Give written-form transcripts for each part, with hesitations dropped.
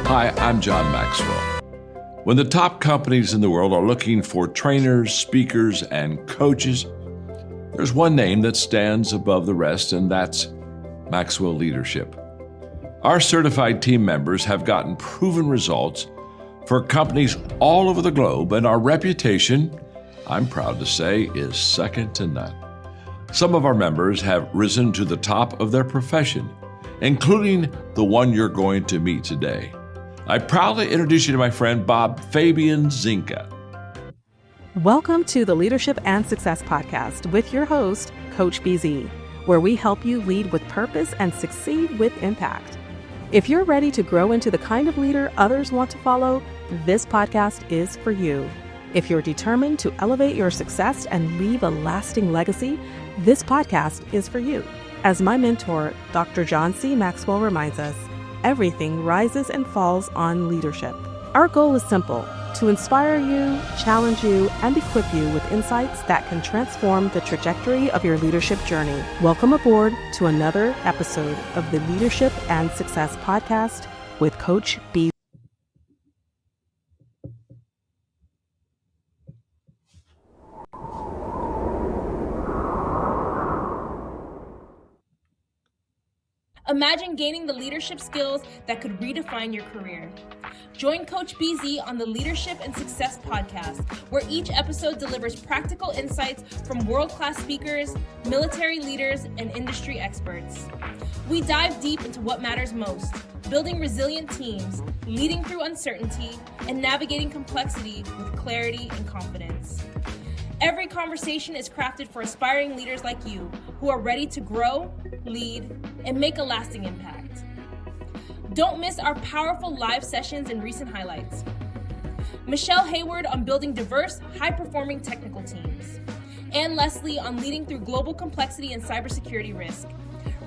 Hi, I'm John Maxwell. When the top companies in the world are looking for trainers, speakers, and coaches, there's one name that stands above the rest, and that's Maxwell Leadership. Our certified team members have gotten proven results for companies all over the globe, and our reputation, I'm proud to say, is second to none. Some of our members have risen to the top of their profession, including the one you're going to meet today. I proudly introduce you to my friend Bob Fabian Zinga. Welcome to the Leadership and Success Podcast with your host, Coach BZ, where we help you lead with purpose and succeed with impact. If you're ready to grow into the kind of leader others want to follow, this podcast is for you. If you're determined to elevate your success and leave a lasting legacy, this podcast is for you. As my mentor, Dr. John C. Maxwell reminds us, everything rises and falls on leadership. Our goal is simple: to inspire you, challenge you, and equip you with insights that can transform the trajectory of your leadership journey. Welcome aboard to another episode of the Leadership and Success Podcast with Coach B. Imagine gaining the leadership skills that could redefine your career. Join Coach BZ on the Leadership and Success Podcast, where each episode delivers practical insights from world-class speakers, military leaders, and industry experts. We dive deep into what matters most: building resilient teams, leading through uncertainty, and navigating complexity with clarity and confidence. Every conversation is crafted for aspiring leaders like you who are ready to grow, lead, and make a lasting impact. Don't miss our powerful live sessions and recent highlights. Michelle Hayward on building diverse, high-performing technical teams. Ann Leslie on leading through global complexity and cybersecurity risk.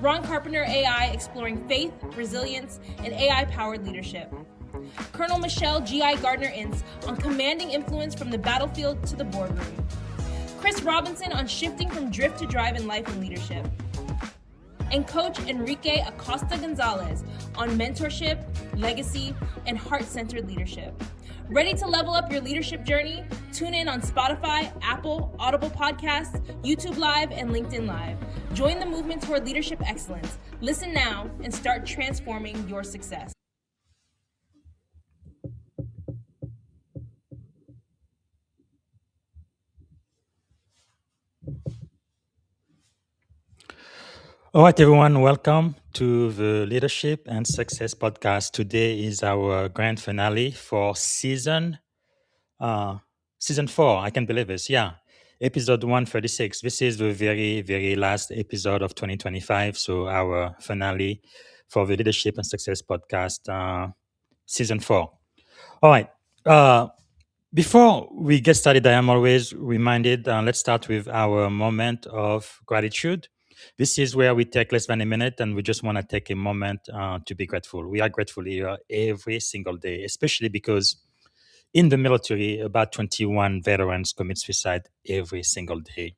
Ron Carpenter AI exploring faith, resilience, and AI-powered leadership. Colonel Michelle G.I. Gardner-Ince on commanding influence from the battlefield to the boardroom. Chris Robinson on shifting from drift to drive in life and leadership. And Coach Enrique Acosta Gonzalez on mentorship, legacy, and heart-centered leadership. Ready to level up your leadership journey? Tune in on Spotify, Apple, Audible Podcasts, YouTube Live, and LinkedIn Live. Join the movement toward leadership excellence. Listen now and start transforming your success. All right, everyone, welcome to the Leadership and Success Podcast. Today is our grand finale for season 4. I can't believe this. Yeah, episode 136. This is the very, very last episode of 2025. So our finale for the Leadership and Success Podcast, season 4. All right. Before we get started, I am always reminded, let's start with our moment of gratitude. This is where we take less than a minute and we just want to take a moment to be grateful. We are grateful here every single day, especially because in the military, about 21 veterans commit suicide every single day.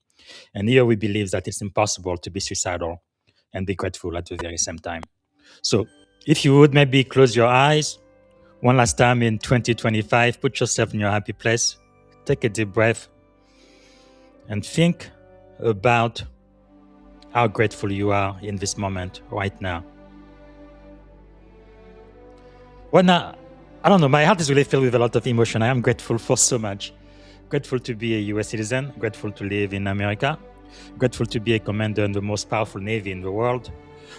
And here we believe that it's impossible to be suicidal and be grateful at the very same time. So if you would maybe close your eyes one last time in 2025, put yourself in your happy place, take a deep breath, and think about how grateful you are in this moment right now. Well, now, I don't know, my heart is really filled with a lot of emotion. I am grateful for so much. Grateful to be a US citizen, grateful to live in America, grateful to be a commander in the most powerful Navy in the world.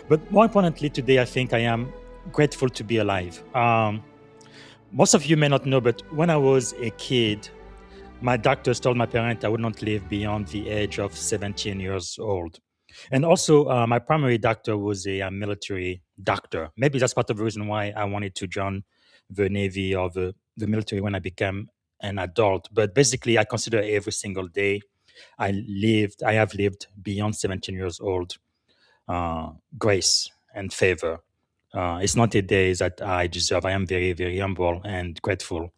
But more importantly, today, I think I am grateful to be alive. Most of you may not know, but when I was a kid, my doctors told my parents I would not live beyond the age of 17 years old. And also, my primary doctor was a military doctor. Maybe that's part of the reason why I wanted to join the Navy or the military when I became an adult. But basically, I consider every single day I have lived beyond 17 years old, grace and favor. It's not a day that I deserve. I am very, very humble and grateful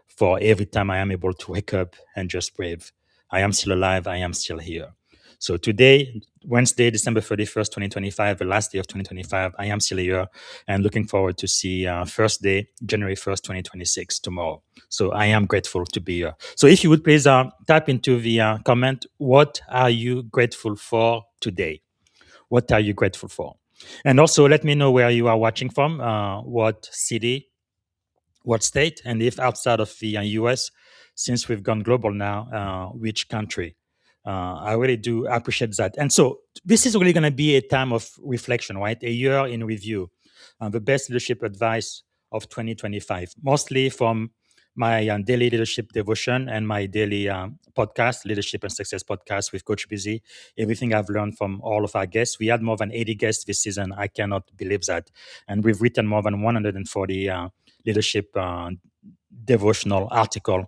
for every time I am able to wake up and just breathe. I am still alive. I am still here. So today, Wednesday, December 31st, 2025, the last day of 2025, I am still here and looking forward to see first day, January 1st, 2026, tomorrow. So I am grateful to be here. So if you would please type into the comment, what are you grateful for today? What are you grateful for? And also let me know where you are watching from, what city, what state, and if outside of the US, since we've gone global now, which country. I really do appreciate that. And so this is really going to be a time of reflection, right? A year in review. The best leadership advice of 2025, mostly from my daily leadership devotion and my daily podcast, Leadership and Success podcast with Coach Busy. Everything I've learned from all of our guests. We had more than 80 guests this season. I cannot believe that. And we've written more than 140 leadership devotional article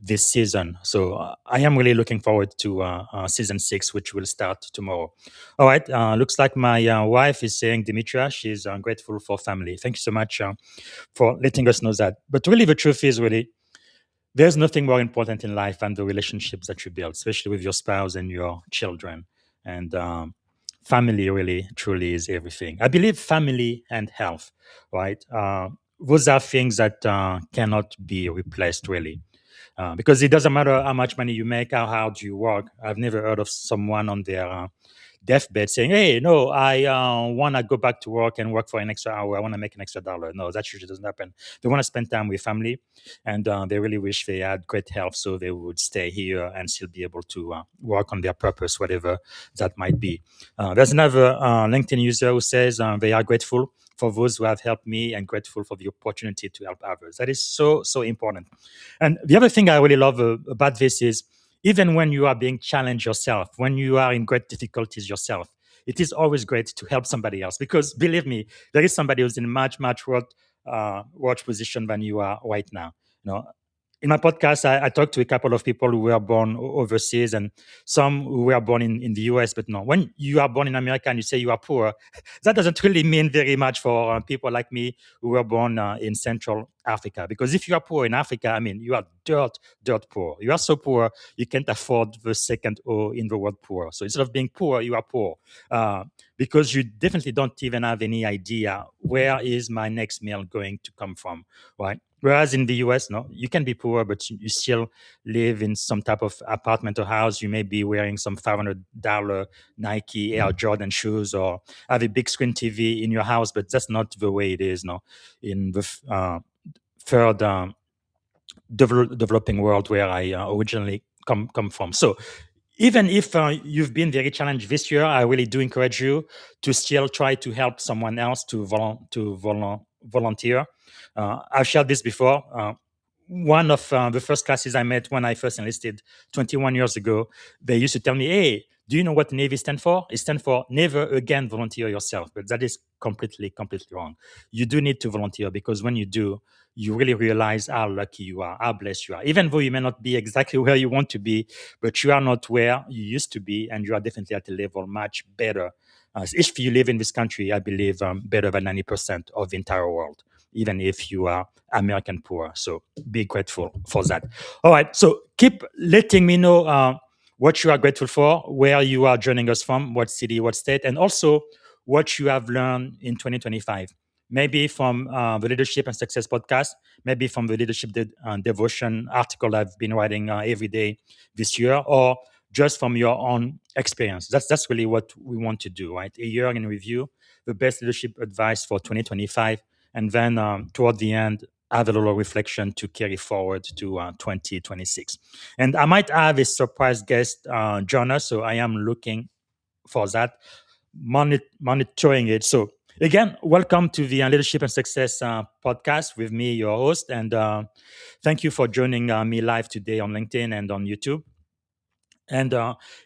this season. So I am really looking forward to season 6, which will start tomorrow. All right. Looks like my wife is saying, Dimitra, she's grateful for family. Thank you so much for letting us know that. But really, the truth is really, there's nothing more important in life than the relationships that you build, especially with your spouse and your children. And family really, truly is everything. I believe family and health, right? Those are things that cannot be replaced, really. Because it doesn't matter how much money you make, how hard you work. I've never heard of someone on their deathbed saying, "Hey, no, I want to go back to work and work for an extra hour. I want to make an extra dollar." No, that usually doesn't happen. They want to spend time with family, and they really wish they had great health so they would stay here and still be able to work on their purpose, whatever that might be. There's another LinkedIn user who says they are grateful for those who have helped me and grateful for the opportunity to help others. That is so, so important. And the other thing I really love about this is even when you are being challenged yourself, when you are in great difficulties yourself, it is always great to help somebody else because believe me, there is somebody who's in much, much worse position than you are right now. You know, in my podcast, I talked to a couple of people who were born overseas and some who were born in the US. But no, when you are born in America and you say you are poor, that doesn't really mean very much for people like me who were born in Central Africa. Because if you are poor in Africa, I mean, you are dirt poor. You are so poor, you can't afford the second O in the word poor. So instead of being poor, you are poor. Because you definitely don't even have any idea where is my next meal going to come from, right? Whereas in the US, no, you can be poor, but you still live in some type of apartment or house. You may be wearing some $500 Nike Air Jordan shoes or have a big screen TV in your house, but that's not the way it is, no, in the third developing world where I originally come from. So even if you've been very challenged this year, I really do encourage you to still try to help someone else to volunteer. I've shared this before. One of the first classes I met when I first enlisted 21 years ago, they used to tell me, "Hey, do you know what Navy stands for? It stands for never again volunteer yourself." But that is completely wrong. You do need to volunteer because when you do, you really realize how lucky you are, how blessed you are. Even though you may not be exactly where you want to be, but you are not where you used to be, and you are definitely at a level much better. If you live in this country, I believe better than 90% of the entire world, even if you are American poor. So be grateful for that. All right. So keep letting me know what you are grateful for, where you are joining us from, what city, what state, and also what you have learned in 2025. Maybe from the Leadership and Success podcast, maybe from the Leadership Devotion article I've been writing every day this year, or just from your own experience. That's really what we want to do, right? A year in review, the best leadership advice for 2025, and then toward the end, have a little reflection to carry forward to 2026. And I might have a surprise guest join us, so I am looking for that, monitoring it. So again, welcome to the Leadership and Success podcast with me, your host, and thank you for joining me live today on LinkedIn and on YouTube. And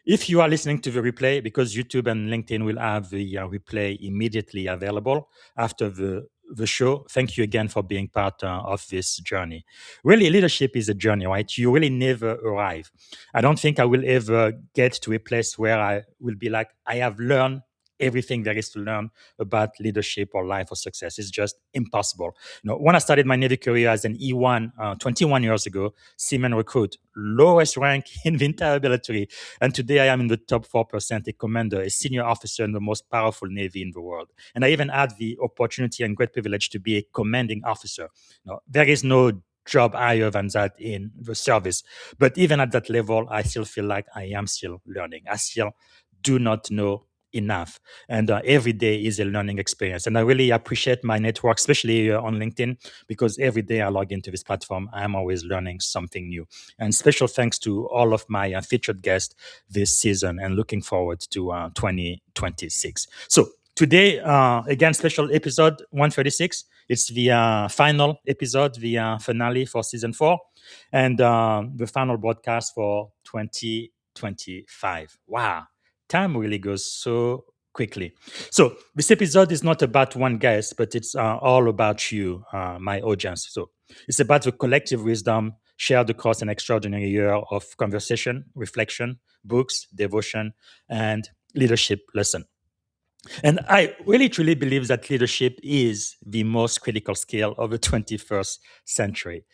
if you are listening to the replay, because YouTube and LinkedIn will have the replay immediately available after the show, thank you again for being part of this journey. Really, leadership is a journey, right? You really never arrive. I don't think I will ever get to a place where I will be like, I have learned everything there is to learn about leadership or life or success. It's just impossible. When I started my Navy career as an E1 21 years ago, seaman recruit, lowest rank in the entire military, and today I am in the top 4%, a commander, a senior officer in the most powerful Navy in the world. And I even had the opportunity and great privilege to be a commanding officer. There is no job higher than that in the service. But even at that level, I still feel like I am still learning. I still do not know enough. And every day is a learning experience. And I really appreciate my network, especially on LinkedIn, because every day I log into this platform, I'm always learning something new. And special thanks to all of my featured guests this season, and looking forward to 2026. So today, again, special episode 136. It's the final episode, the finale for season 4, and the final broadcast for 2025. Wow, time really goes so quickly. So this episode is not about one guest, but it's all about you, my audience. So it's about the collective wisdom shared across an extraordinary year of conversation, reflection, books, devotion, and leadership lesson. And I really truly believe that leadership is the most critical skill of the 21st century.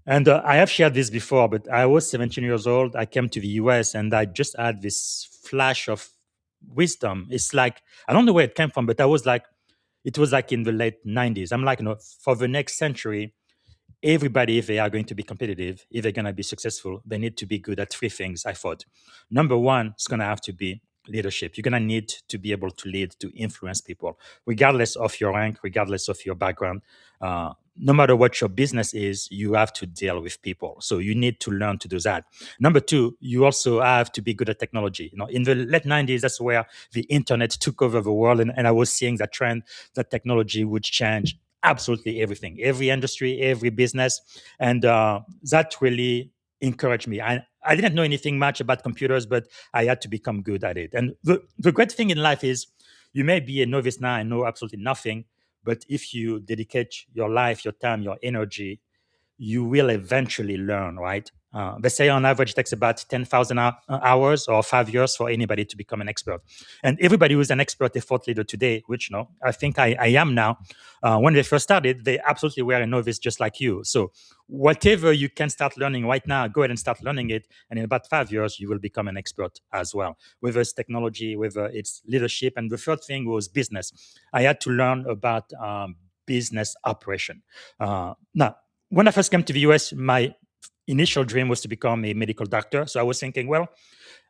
And I have shared this before, but I was 17 years old. I came to the US and I just had this flash of wisdom. It's like, I don't know where it came from, but it was like in the late 90s. I'm like, for the next century, everybody, if they are going to be competitive, if they're going to be successful, they need to be good at three things, I thought. Number one, it's going to have to be leadership. You're going to need to be able to lead, to influence people, regardless of your rank, regardless of your background. No matter what your business is, you have to deal with people. So you need to learn to do that. Number two, you also have to be good at technology. In the late 90s, that's where the internet took over the world. And I was seeing that trend, that technology would change absolutely everything, every industry, every business. And that really encouraged me. I didn't know anything much about computers, but I had to become good at it. And the great thing in life is you may be a novice now and know absolutely nothing, but if you dedicate your life, your time, your energy, you will eventually learn, right? They say on average it takes about 10,000 hours or 5 years for anybody to become an expert. And everybody who's an expert, a thought leader today, which I think I am now, when they first started, they absolutely were a novice just like you. So whatever you can start learning right now, go ahead and start learning it. And in about 5 years, you will become an expert as well, whether it's technology, whether it's leadership. And the third thing was business. I had to learn about business operation. Now, when I first came to the US, my initial dream was to become a medical doctor. So I was thinking, well,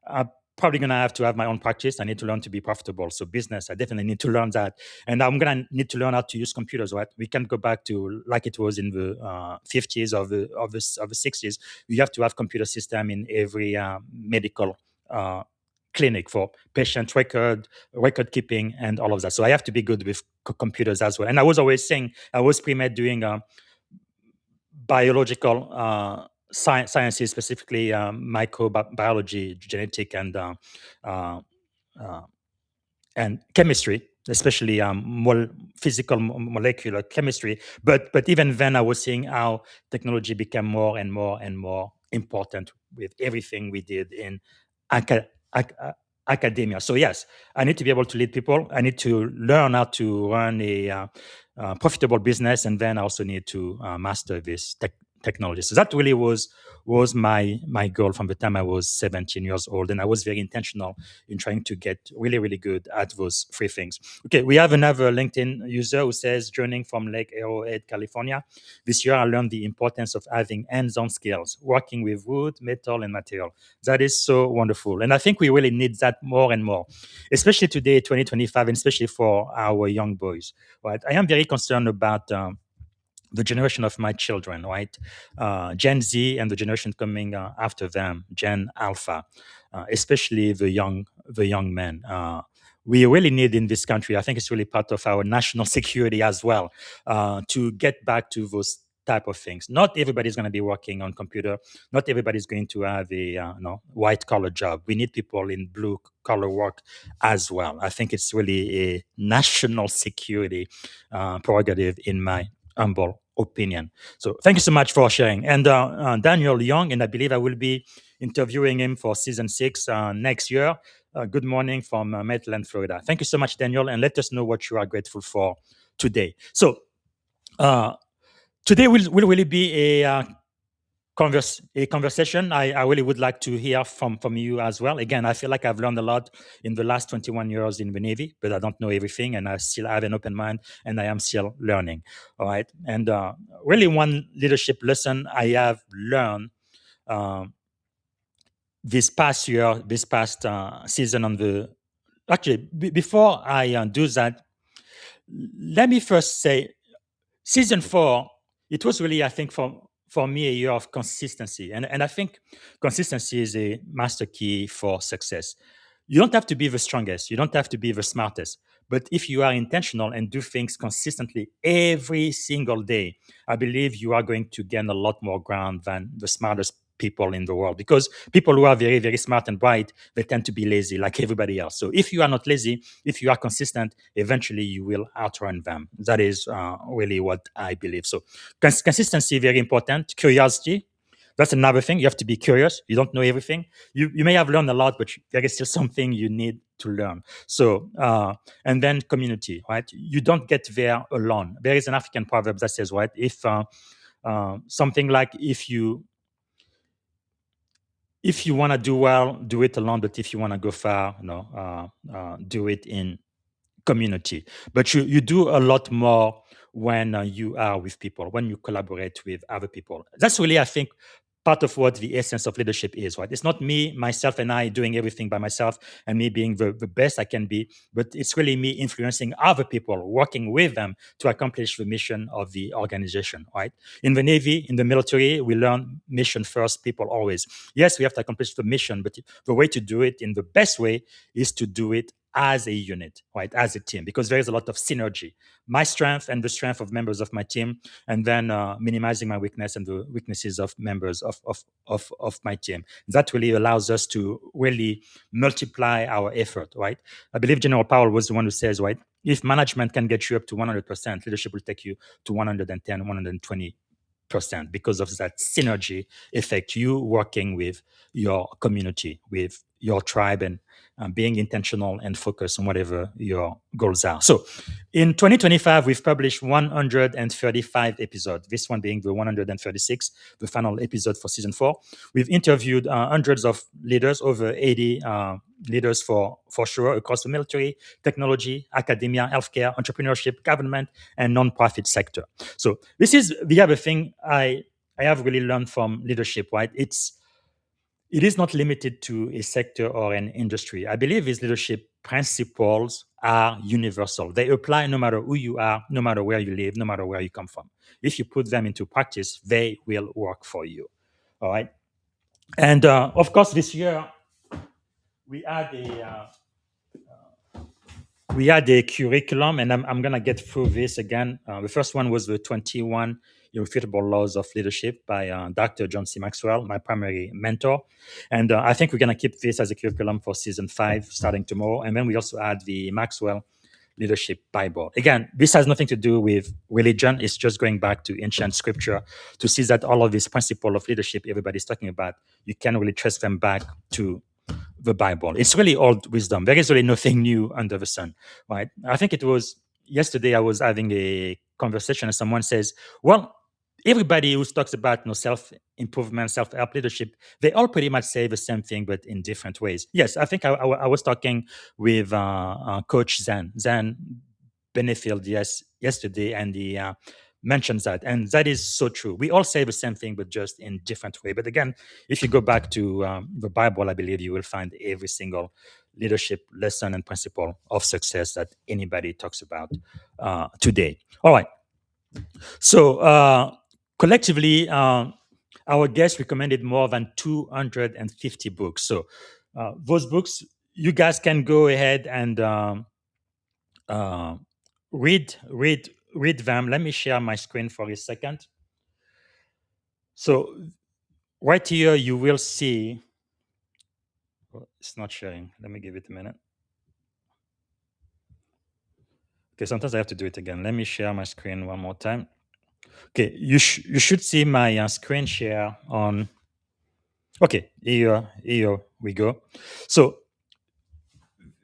I'm probably going to have to have my own practice. I need to learn to be profitable. So business, I definitely need to learn that. And I'm going to need to learn how to use computers, right? We can't go back to like it was in the 50s or the 60s. You have to have computer system in every medical clinic for patient record keeping and all of that. So I have to be good with computers as well. And I was always saying, I was pre-med doing biological sciences, specifically microbiology, genetic, uh, uh, and chemistry, especially physical molecular chemistry. But even then, I was seeing how technology became more and more and more important with everything we did in academia. So yes, I need to be able to lead people. I need to learn how to run a profitable business, and then I also need to master this technology. So that really was my goal from the time I was 17 years old, and I was very intentional in trying to get really, really good at those three things. Okay, we have another LinkedIn user who says, joining from Lake Arrowhead, California. This year, I learned the importance of having hands-on skills, working with wood, metal, and material. That is so wonderful. And I think we really need that more and more, especially today, 2025, and especially for our young boys, right? I am very concerned about the generation of my children, right? Gen Z and the generation coming after them, Gen Alpha, especially the young men. We really need in this country, I think it's really part of our national security as well, to get back to those type of things. Not everybody's going to be working on computer. Not everybody's going to have a white collar job. We need people in blue collar work as well. I think it's really a national security prerogative in my humble opinion. So thank you so much for sharing. And Daniel Young, and I believe I will be interviewing him for season 6 next year. good morning from Maitland, Florida. Thank you so much, Daniel, and let us know what you are grateful for today. So, today will really be a conversation. I really would like to hear from you as well. Again, I feel like I've learned a lot in the last 21 years in the Navy, but I don't know everything, and I still have an open mind, and I am still learning. All right, and really one leadership lesson I have learned um, this past year, this past season on the actually before I do that, let me first say season four, it was really, I think, for me, a year of consistency. And I think consistency is a master key for success. You don't have to be the strongest, you don't have to be the smartest. But if you are intentional and do things consistently every single day, I believe you are going to gain a lot more ground than the smartest people in the world. Because people who are very, very smart and bright, they tend to be lazy like everybody else. So if you are not lazy, if you are consistent, eventually you will outrun them. That is really what I believe. So consistency, very important. Curiosity, that's another thing. You have to be curious. You don't know everything. You may have learned a lot, but there is still something you need to learn. So and then community, right? You don't get there alone. There is an African proverb that says, right, if something like if you want to do well, do it alone. But if you want to go far, do it in community. But you do a lot more when you are with people, when you collaborate with other people. That's really, I think, part of what the essence of leadership is, right? It's not me, myself, and I doing everything by myself and me being the best I can be, but it's really me influencing other people, working with them to accomplish the mission of the organization, right? In the Navy, in the military, we learn mission first, people always. Yes, we have to accomplish the mission, but the way to do it in the best way is to do it as a unit, right? As a team, because there is a lot of synergy. My strength and the strength of members of my team, and then minimizing my weakness and the weaknesses of members of my team. That really allows us to really multiply our effort, right? I believe General Powell was the one who says, right, if management can get you up to 100%, leadership will take you to 110, 120% because of that synergy effect. You working with your community, with your tribe, and being intentional and focused on whatever your goals are. So in 2025, we've published 135 episodes, this one being the 136, the final episode for season 4. We've interviewed hundreds of leaders, over 80 leaders for sure, across the military, technology, academia, healthcare, entrepreneurship, government, and nonprofit sector. So this is the other thing I have really learned from leadership, right? It is not limited to a sector or an industry. I believe these leadership principles are universal. They apply no matter who you are, no matter where you live, no matter where you come from. If you put them into practice, they will work for you. All right. And of course, this year we had a curriculum, and I'm going to get through this again. The first one was the 21 Irrefutable Laws of Leadership by Dr. John C. Maxwell, my primary mentor. And I think we're going to keep this as a curriculum for season 5, starting tomorrow. And then we also add the Maxwell Leadership Bible. Again, this has nothing to do with religion. It's just going back to ancient scripture to see that all of these principles of leadership everybody's talking about, you can really trace them back to the Bible. It's really old wisdom. There is really nothing new under the sun, right? I think it was yesterday I was having a conversation and someone says, well, everybody who talks about self-improvement, self-help leadership, they all pretty much say the same thing, but in different ways. Yes, I think I was talking with Coach Zan Benefield, yesterday, and he mentions that. And that is so true. We all say the same thing, but just in different way. But again, if you go back to the Bible, I believe you will find every single leadership lesson and principle of success that anybody talks about today. All right. So collectively, our guests recommended more than 250 books. So those books, you guys can go ahead and uh, read them. Let me share my screen for a second. So right here, you will see. Oh, it's not sharing. Let me give it a minute. Okay, sometimes I have to do it again. Let me share my screen one more time. Okay, you should see my screen share on. Okay, here we go. So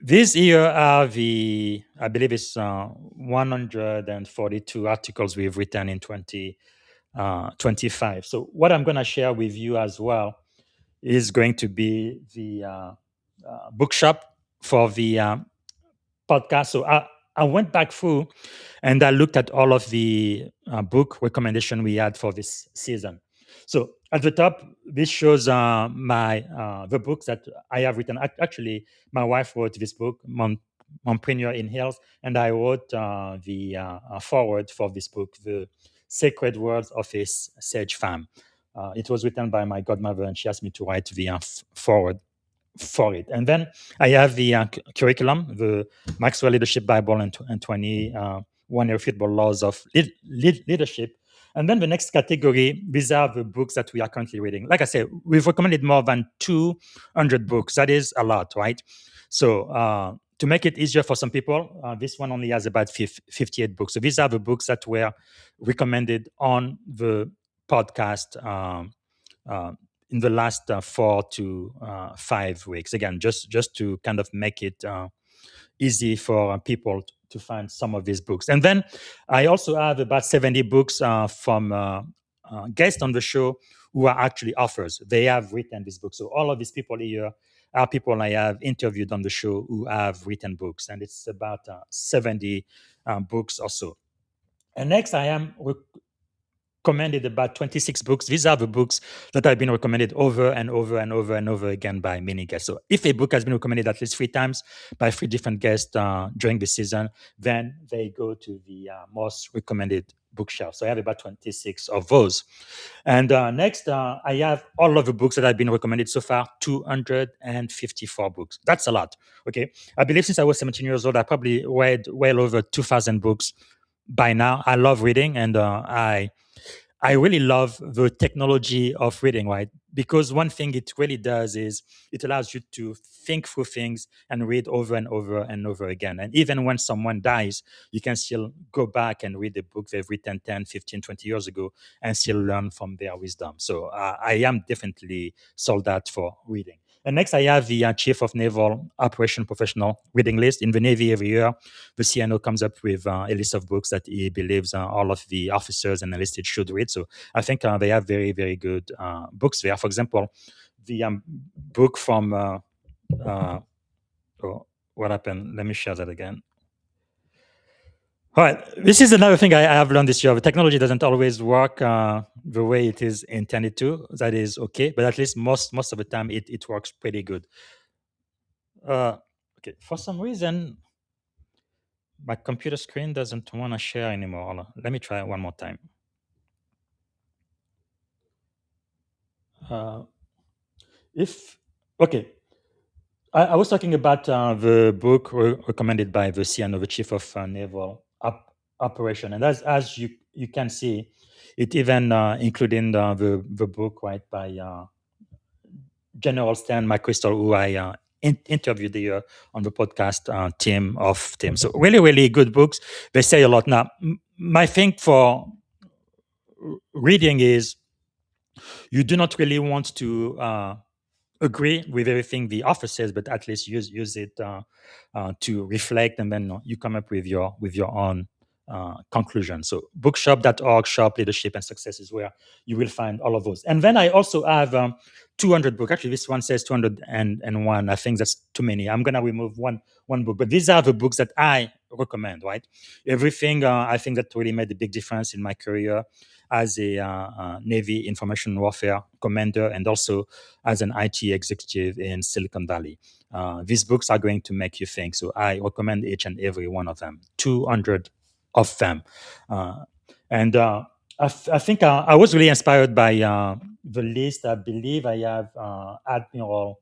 These here are I believe it's 142 articles we've written in 2025. So what I'm going to share with you as well is going to be the bookshop for the podcast. So I went back through and I looked at all of the book recommendation we had for this season. So at the top, this shows my the books that I have written. Actually, my wife wrote this book, Mompreneur in Health, and I wrote the forward for this book, The Sacred Words of a Sage Femme. It was written by my godmother, and she asked me to write the forward for it. And then I have the curriculum, the Maxwell Leadership Bible and 21 Irrefutable Laws of Leadership. And then the next category, these are the books that we are currently reading. Like I said, we've recommended more than 200 books. That is a lot, right? So to make it easier for some people, this one only has about 58 books. So these are the books that were recommended on the podcast in the last 4 to 5 weeks. Again, just to kind of make it easy for people to find some of these books. And then I also have about 70 books from guests on the show who are actually authors. They have written these books. So all of these people here are people I have interviewed on the show who have written books, and it's about 70 books or so. And next, I am recommended about 26 books. These are the books that have been recommended over and over and over and over again by many guests. So if a book has been recommended at least 3 times by 3 different guests during the season, then they go to the most recommended bookshelf. So I have about 26 of those. And next, I have all of the books that have been recommended so far, 254 books. That's a lot. Okay. I believe since I was 17 years old, I probably read well over 2,000 books by now. I love reading, and I really love the technology of reading, right? Because one thing it really does is it allows you to think through things and read over and over and over again. And even when someone dies, you can still go back and read the book they've written 10, 15, 20 years ago and still learn from their wisdom. So I am definitely sold out for reading. And next, I have the Chief of Naval Operation Professional reading list. In the Navy every year, the CNO comes up with a list of books that he believes all of the officers and enlisted should read. So I think they have very, very good books there. For example, the book from, oh, what happened? Let me share that again. All right, this is another thing I have learned this year. The technology doesn't always work the way it is intended to. That is okay, but at least most of the time it works pretty good. Okay, for some reason, my computer screen doesn't want to share anymore. Hold on. Let me try it one more time. If okay, I was talking about the book recommended by the CNO, the Chief of Naval Operation, and as you can see, it even including the book right by General Stan McChrystal, who I interviewed here on the podcast team of Tim. So really good books. They say a lot. Now, my thing for reading is you do not really want to agree with everything the author says, but at least use it to reflect, and then you come up with your own conclusion. So bookshop.org, shop leadership and success is where you will find all of those. And then I also have 200 books. Actually, this one says 201. I think that's too many. I'm gonna remove one book, but these are the books that I recommend. Right, everything I think that really made a big difference in my career as a Navy information warfare commander and also as an IT executive in Silicon Valley. These books are going to make you think. So I recommend each and every one of them, 200 of them. And I think I was really inspired by the list. I believe I have Admiral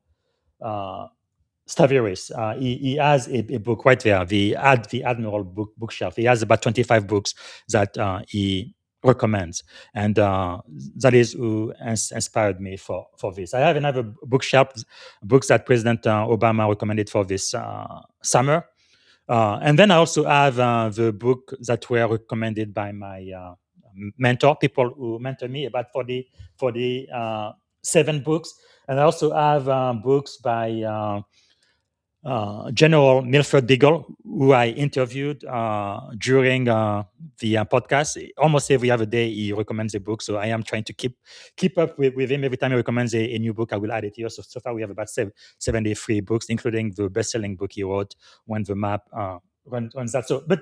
Staviris. He has a book right there, the Admiral bookshelf. He has about 25 books that he recommends, and that is who inspired me for this. I have another bookshelf, books that President Obama recommended for this summer, and then I also have the book that were recommended by my mentor, people who mentor me, about 47 books, and I also have books by General Milford Beagle, who I interviewed during the podcast. Almost every other day, he recommends a book. So I am trying to keep up with him. Every time he recommends a new book, I will add it here. So far, we have about 73 books, including the best-selling book he wrote, When the Map Runs Out. So, but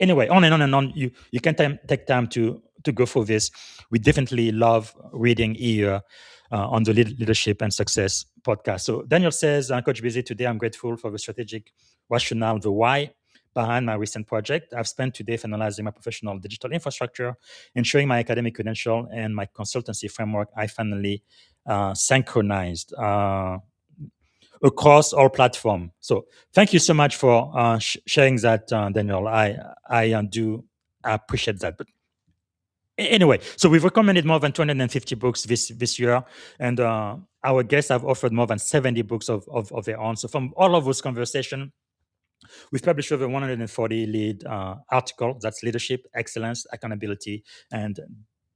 anyway, on and on and on. You can take time to go through this. We definitely love reading here on the Leadership and Success podcast. So Daniel says, Coach Busy, today I'm grateful for the strategic rationale, the why behind my recent project. I've spent today finalizing my professional digital infrastructure, ensuring my academic credential and my consultancy framework I finally synchronized across all platforms. So thank you so much for sharing that, Daniel. I do appreciate that. But anyway, so we've recommended more than 250 books this year, and our guests have offered more than 70 books of their own. So from all of those conversations, we've published over 140 lead articles. That's leadership, excellence, accountability, and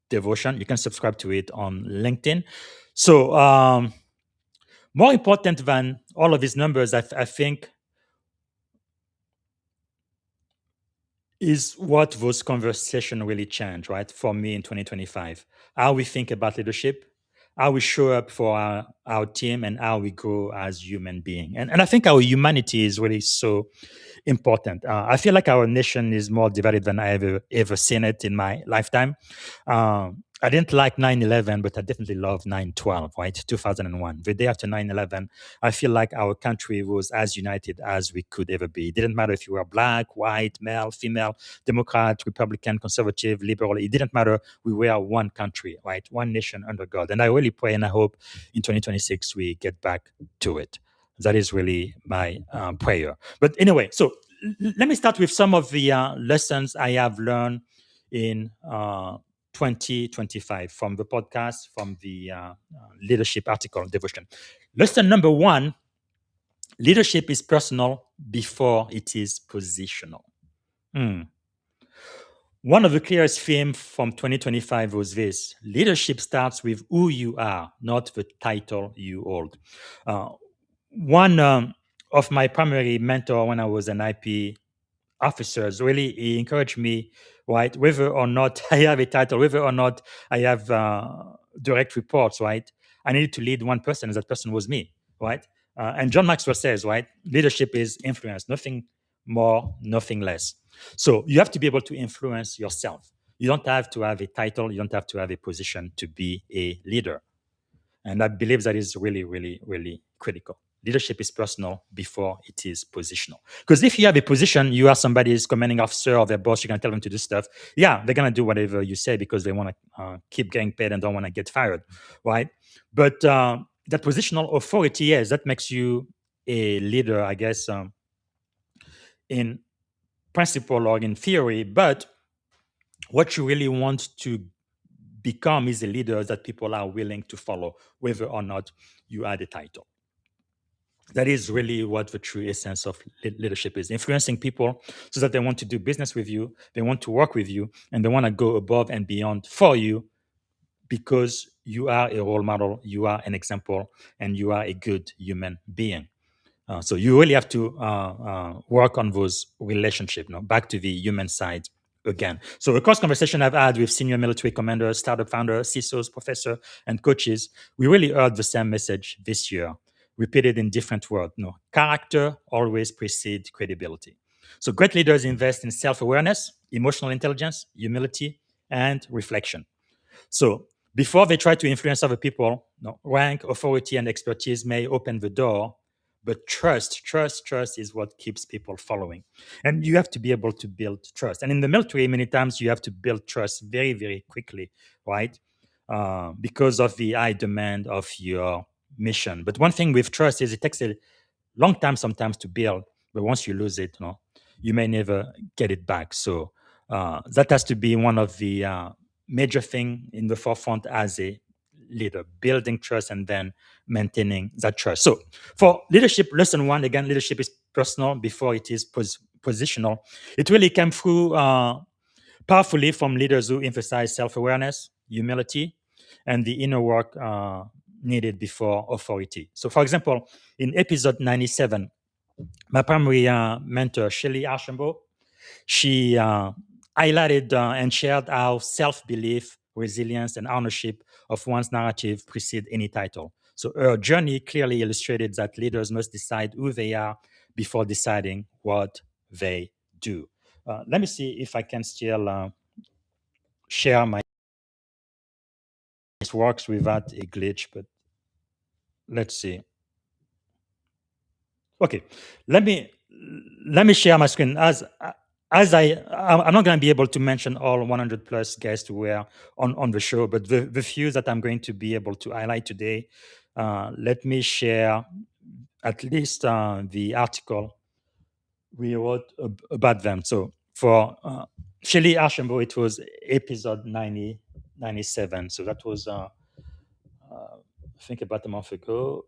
devotion. You can subscribe to it on LinkedIn. So more important than all of these numbers, I think, is what those conversations really change, right? For me in 2025, how we think about leadership, how we show up for our team, and how we grow as human being. And I think our humanity is really so important. I feel like our nation is more divided than I ever seen it in my lifetime. I didn't like 9/11, but I definitely love 9/12, right? 2001. The day after 9/11, I feel like our country was as united as we could ever be. It didn't matter if you were black, white, male, female, Democrat, Republican, conservative, liberal. It didn't matter. We were one country, right? One nation under God. And I really pray and I hope in 2026 we get back to it. That is really my prayer. But anyway, so let me start with some of the lessons I have learned in 2025 from the podcast, from the leadership article devotion. Lesson number one: leadership is personal before it is positional. One of the clearest themes from 2025 was this: leadership starts with who you are, not the title you hold. One of my primary mentor when I was an IP officers really he encouraged me, right, whether or not I have a title, whether or not I have direct reports, right, I needed to lead one person, and that person was me, right. And John Maxwell says, right, leadership is influence, nothing more, nothing less. So you have to be able to influence yourself. You don't have to have a title, you don't have to have a position to be a leader. And I believe that is really, really, really critical. Leadership is personal before it is positional. Because if you have a position, you are somebody's commanding officer or their boss, you're going to tell them to do stuff. Yeah, they're going to do whatever you say because they want to keep getting paid and don't want to get fired, right? But that positional authority, yes, that makes you a leader, I guess, in principle or in theory. But what you really want to become is a leader that people are willing to follow, whether or not you are the title. That is really what the true essence of leadership is: influencing people so that they want to do business with you, they want to work with you, and they want to go above and beyond for you because you are a role model, you are an example, and you are a good human being. So you really have to work on those relationships. Back to the human side again. So across conversation I've had with senior military commanders, startup founders, CISOs, professors, and coaches, we really heard the same message this year, repeated in different words. Character always precedes credibility. So great leaders invest in self-awareness, emotional intelligence, humility, and reflection. So before they try to influence other people, rank, authority, and expertise may open the door, but trust is what keeps people following. And you have to be able to build trust. And in the military, many times you have to build trust very, very quickly, right? Because of the high demand of your mission. But one thing with trust is it takes a long time sometimes to build, but once you lose it, you may never get it back. So that has to be one of the major thing in the forefront as a leader: building trust and then maintaining that trust. So for leadership, lesson one, again, leadership is personal before it is positional. It really came through powerfully from leaders who emphasize self-awareness, humility, and the inner work needed before authority. So for example, in episode 97, my primary mentor, Shelley Archambault, she highlighted and shared how self-belief, resilience, and ownership of one's narrative precede any title. So her journey clearly illustrated that leaders must decide who they are before deciding what they do. Let me see if I can still share my works without a glitch, but let's see. Okay, let me let me share my screen. As I'm not going to be able to mention all 100 plus guests who were on the show, but the few that I'm going to be able to highlight today, let me share at least the article we wrote about them. So for Shelley Archambault, it was episode 97. So that was I think about a month ago.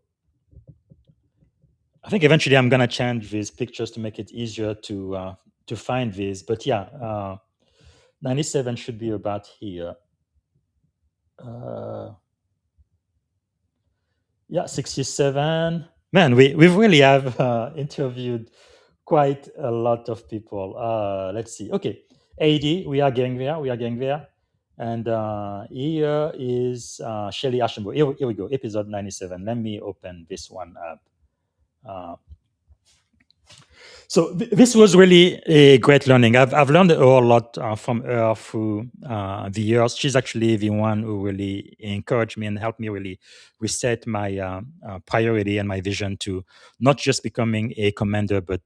I think eventually I'm gonna change these pictures to make it easier to find these. But yeah, 97 should be about here. Uh, yeah, 67. Man, we really have interviewed quite a lot of people. Let's see. Okay, 80. We are getting there. We are getting there. And here is Shelley Archambault. Here we go. Episode 97. Let me open this one up. So this was really a great learning. I've learned a whole lot from her through the years. She's actually the one who really encouraged me and helped me really reset my priority and my vision to not just becoming a commander, but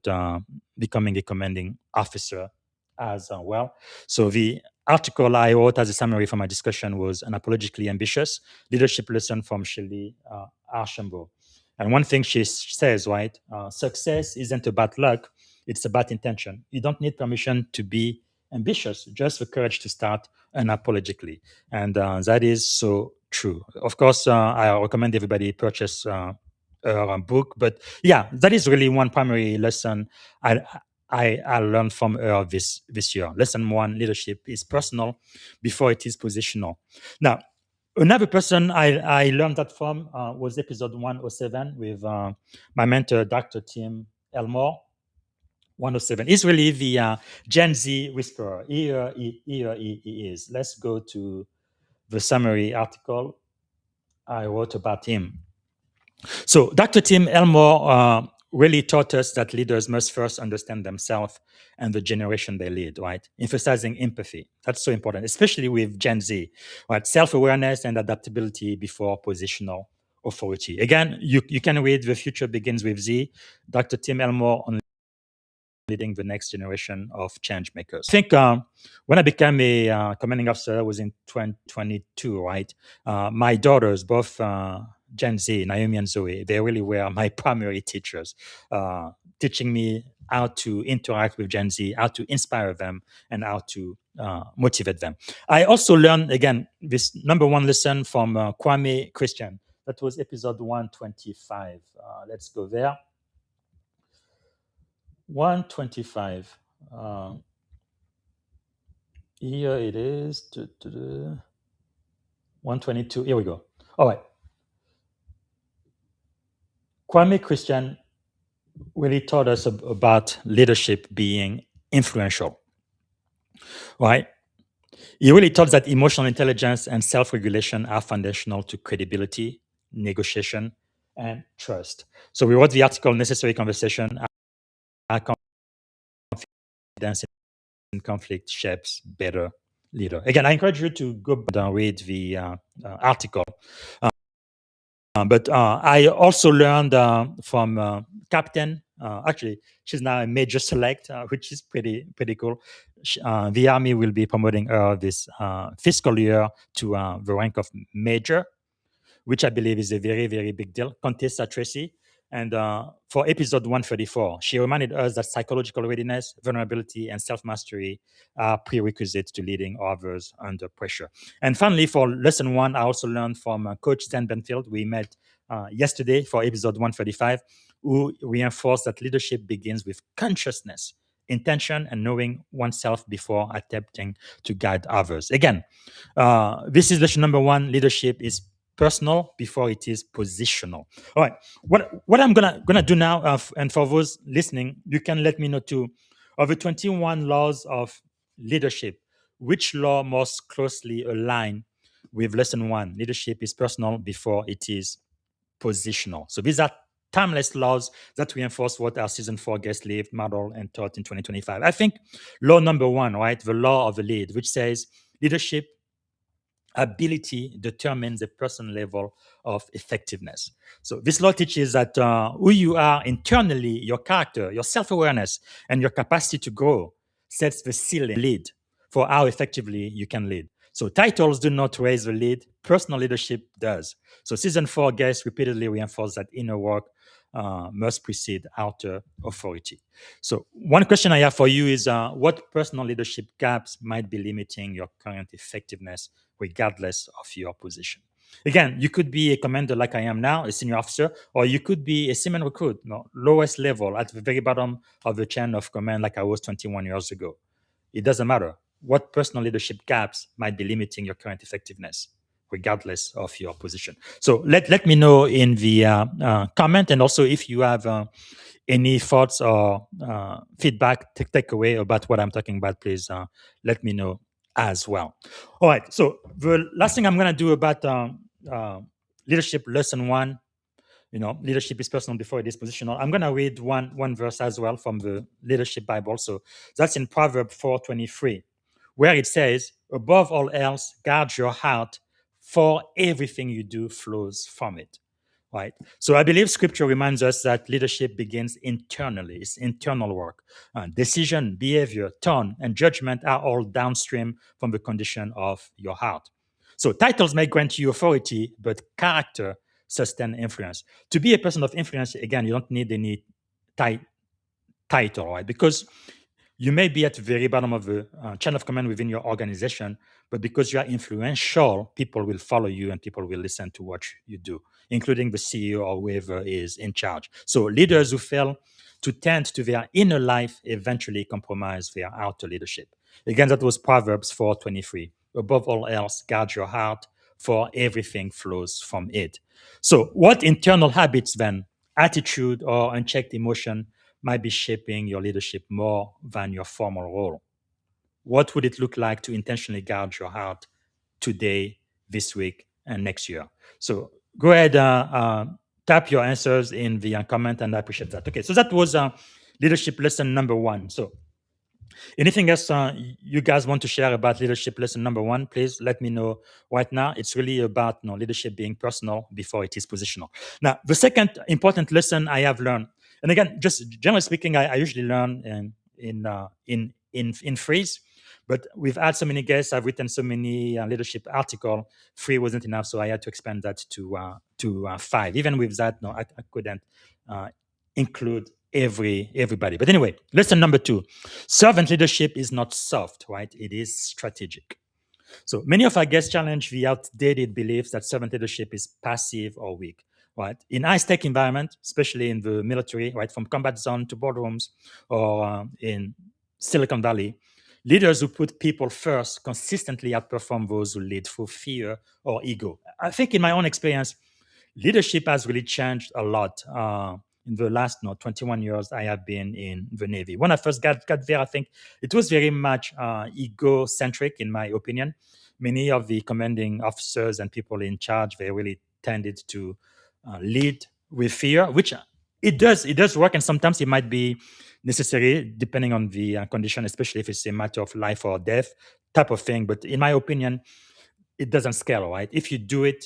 becoming a commanding officer as well. So the article I wrote as a summary for my discussion was Unapologetically Ambitious, Leadership Lesson from Shelley Archambault. And one thing she says, right, success isn't about luck, it's about intention. You don't need permission to be ambitious, just the courage to start unapologetically. And that is so true. Of course, I recommend everybody purchase her book. But yeah, that is really one primary lesson I learned from her this year. Lesson one, leadership is personal before it is positional. Now, another person I learned that from was episode 107 with my mentor, Dr. Tim Elmore. 107 is really the Gen Z whisperer. Here he is. Let's go to the summary article I wrote about him. So Dr. Tim Elmore really taught us that leaders must first understand themselves and the generation they lead, right? Emphasizing empathy. That's so important, especially with Gen Z, right? Self-awareness and adaptability before positional authority. Again, you can read The Future Begins with Z, Dr. Tim Elmore on leading the next generation of change makers. I think when I became a commanding officer, I was in 2022, right? My daughters, both Gen Z, Naomi and Zoe, they really were my primary teachers, teaching me how to interact with Gen Z, how to inspire them, and how to motivate them. I also learned, again, this number one lesson from Kwame Christian. That was episode 125. Let's go there. 125. Here it is. 122. Here we go. All right. Kwame Christian really taught us about leadership being influential, right? He really taught that emotional intelligence and self-regulation are foundational to credibility, negotiation, and trust. So we wrote the article Necessary Conversation, Our Confidence in Conflict Shapes Better Leader. Again, I encourage you to go and read the article. But I also learned from Captain. Actually, she's now a Major Select, which is pretty cool. The Army will be promoting her this fiscal year to the rank of Major, which I believe is a very, very big deal. Contessa Tracy. And for episode 134, she reminded us that psychological readiness, vulnerability, and self-mastery are prerequisites to leading others under pressure. And finally, for lesson one, I also learned from Coach Stan Benfield. We met yesterday for episode 135, who reinforced that leadership begins with consciousness, intention, and knowing oneself before attempting to guide others. Again, this is lesson number one. Leadership is personal before it is positional. All right. What I'm gonna do now, and for those listening, you can let me know too. Of the 21 laws of leadership, which law most closely align with lesson one? Leadership is personal before it is positional. So these are timeless laws that reinforce what our season four guest lived, modeled, and taught in 2025. I think law number one, right, the law of the lead, which says leadership ability determines the person level of effectiveness. So this law teaches that who you are internally, your character, your self-awareness, and your capacity to grow sets the ceiling lead for how effectively you can lead. So titles do not raise the lead, personal leadership does. So season four guests repeatedly reinforce that inner work must precede outer authority. So one question I have for you is what personal leadership gaps might be limiting your current effectiveness regardless of your position? Again, you could be a commander like I am now, a senior officer, or you could be a seaman recruit, lowest level at the very bottom of the chain of command like I was 21 years ago. It doesn't matter. What personal leadership gaps might be limiting your current effectiveness, regardless of your position? So let me know in the comment, and also if you have any thoughts or feedback, takeaway about what I'm talking about, please let me know as well. All right. So the last thing I'm going to do about leadership lesson one, leadership is personal before it is positional. I'm going to read one verse as well from the Leadership Bible. So that's in Proverbs 4:23, where it says, above all else, guard your heart, for everything you do flows from it. Right. So I believe scripture reminds us that leadership begins internally. It's internal work. Decision, behavior, tone, and judgment are all downstream from the condition of your heart. So titles may grant you authority, but character sustain influence. To be a person of influence, again, you don't need any title, right? Because you may be at the very bottom of the chain of command within your organization, but because you are influential, people will follow you and people will listen to what you do, including the CEO or whoever is in charge. So leaders who fail to tend to their inner life eventually compromise their outer leadership. Again, that was Proverbs 4:23. Above all else, guard your heart, for everything flows from it. So what internal habits then, attitude or unchecked emotion, might be shaping your leadership more than your formal role? What would it look like to intentionally guard your heart today, this week, and next year? So go ahead, tap your answers in the comment, and I appreciate that. Okay, so that was leadership lesson number one. So anything else you guys want to share about leadership lesson number one, please let me know right now. It's really about leadership being personal before it is positional. Now, the second important lesson I have learned, and again, just generally speaking, I usually learn in freeze, but we've had so many guests. I've written so many leadership articles. Free wasn't enough, so I had to expand that to 5. Even with that, no, I couldn't include everybody. But anyway, lesson number 2: servant leadership is not soft, right? It is strategic. So many of our guests challenge the outdated beliefs that servant leadership is passive or weak, right? In high-stake environment, especially in the military, right, from combat zone to boardrooms, or in Silicon Valley, leaders who put people first consistently outperform those who lead through fear or ego. I think in my own experience, leadership has really changed a lot in the last 21 years I have been in the Navy. When I first got there, I think it was very much ego-centric, in my opinion. Many of the commanding officers and people in charge, they really tended to lead with fear, which it does work, and sometimes it might be necessary depending on the condition, especially if it's a matter of life or death type of thing. But in my opinion, it doesn't scale, right? If you do it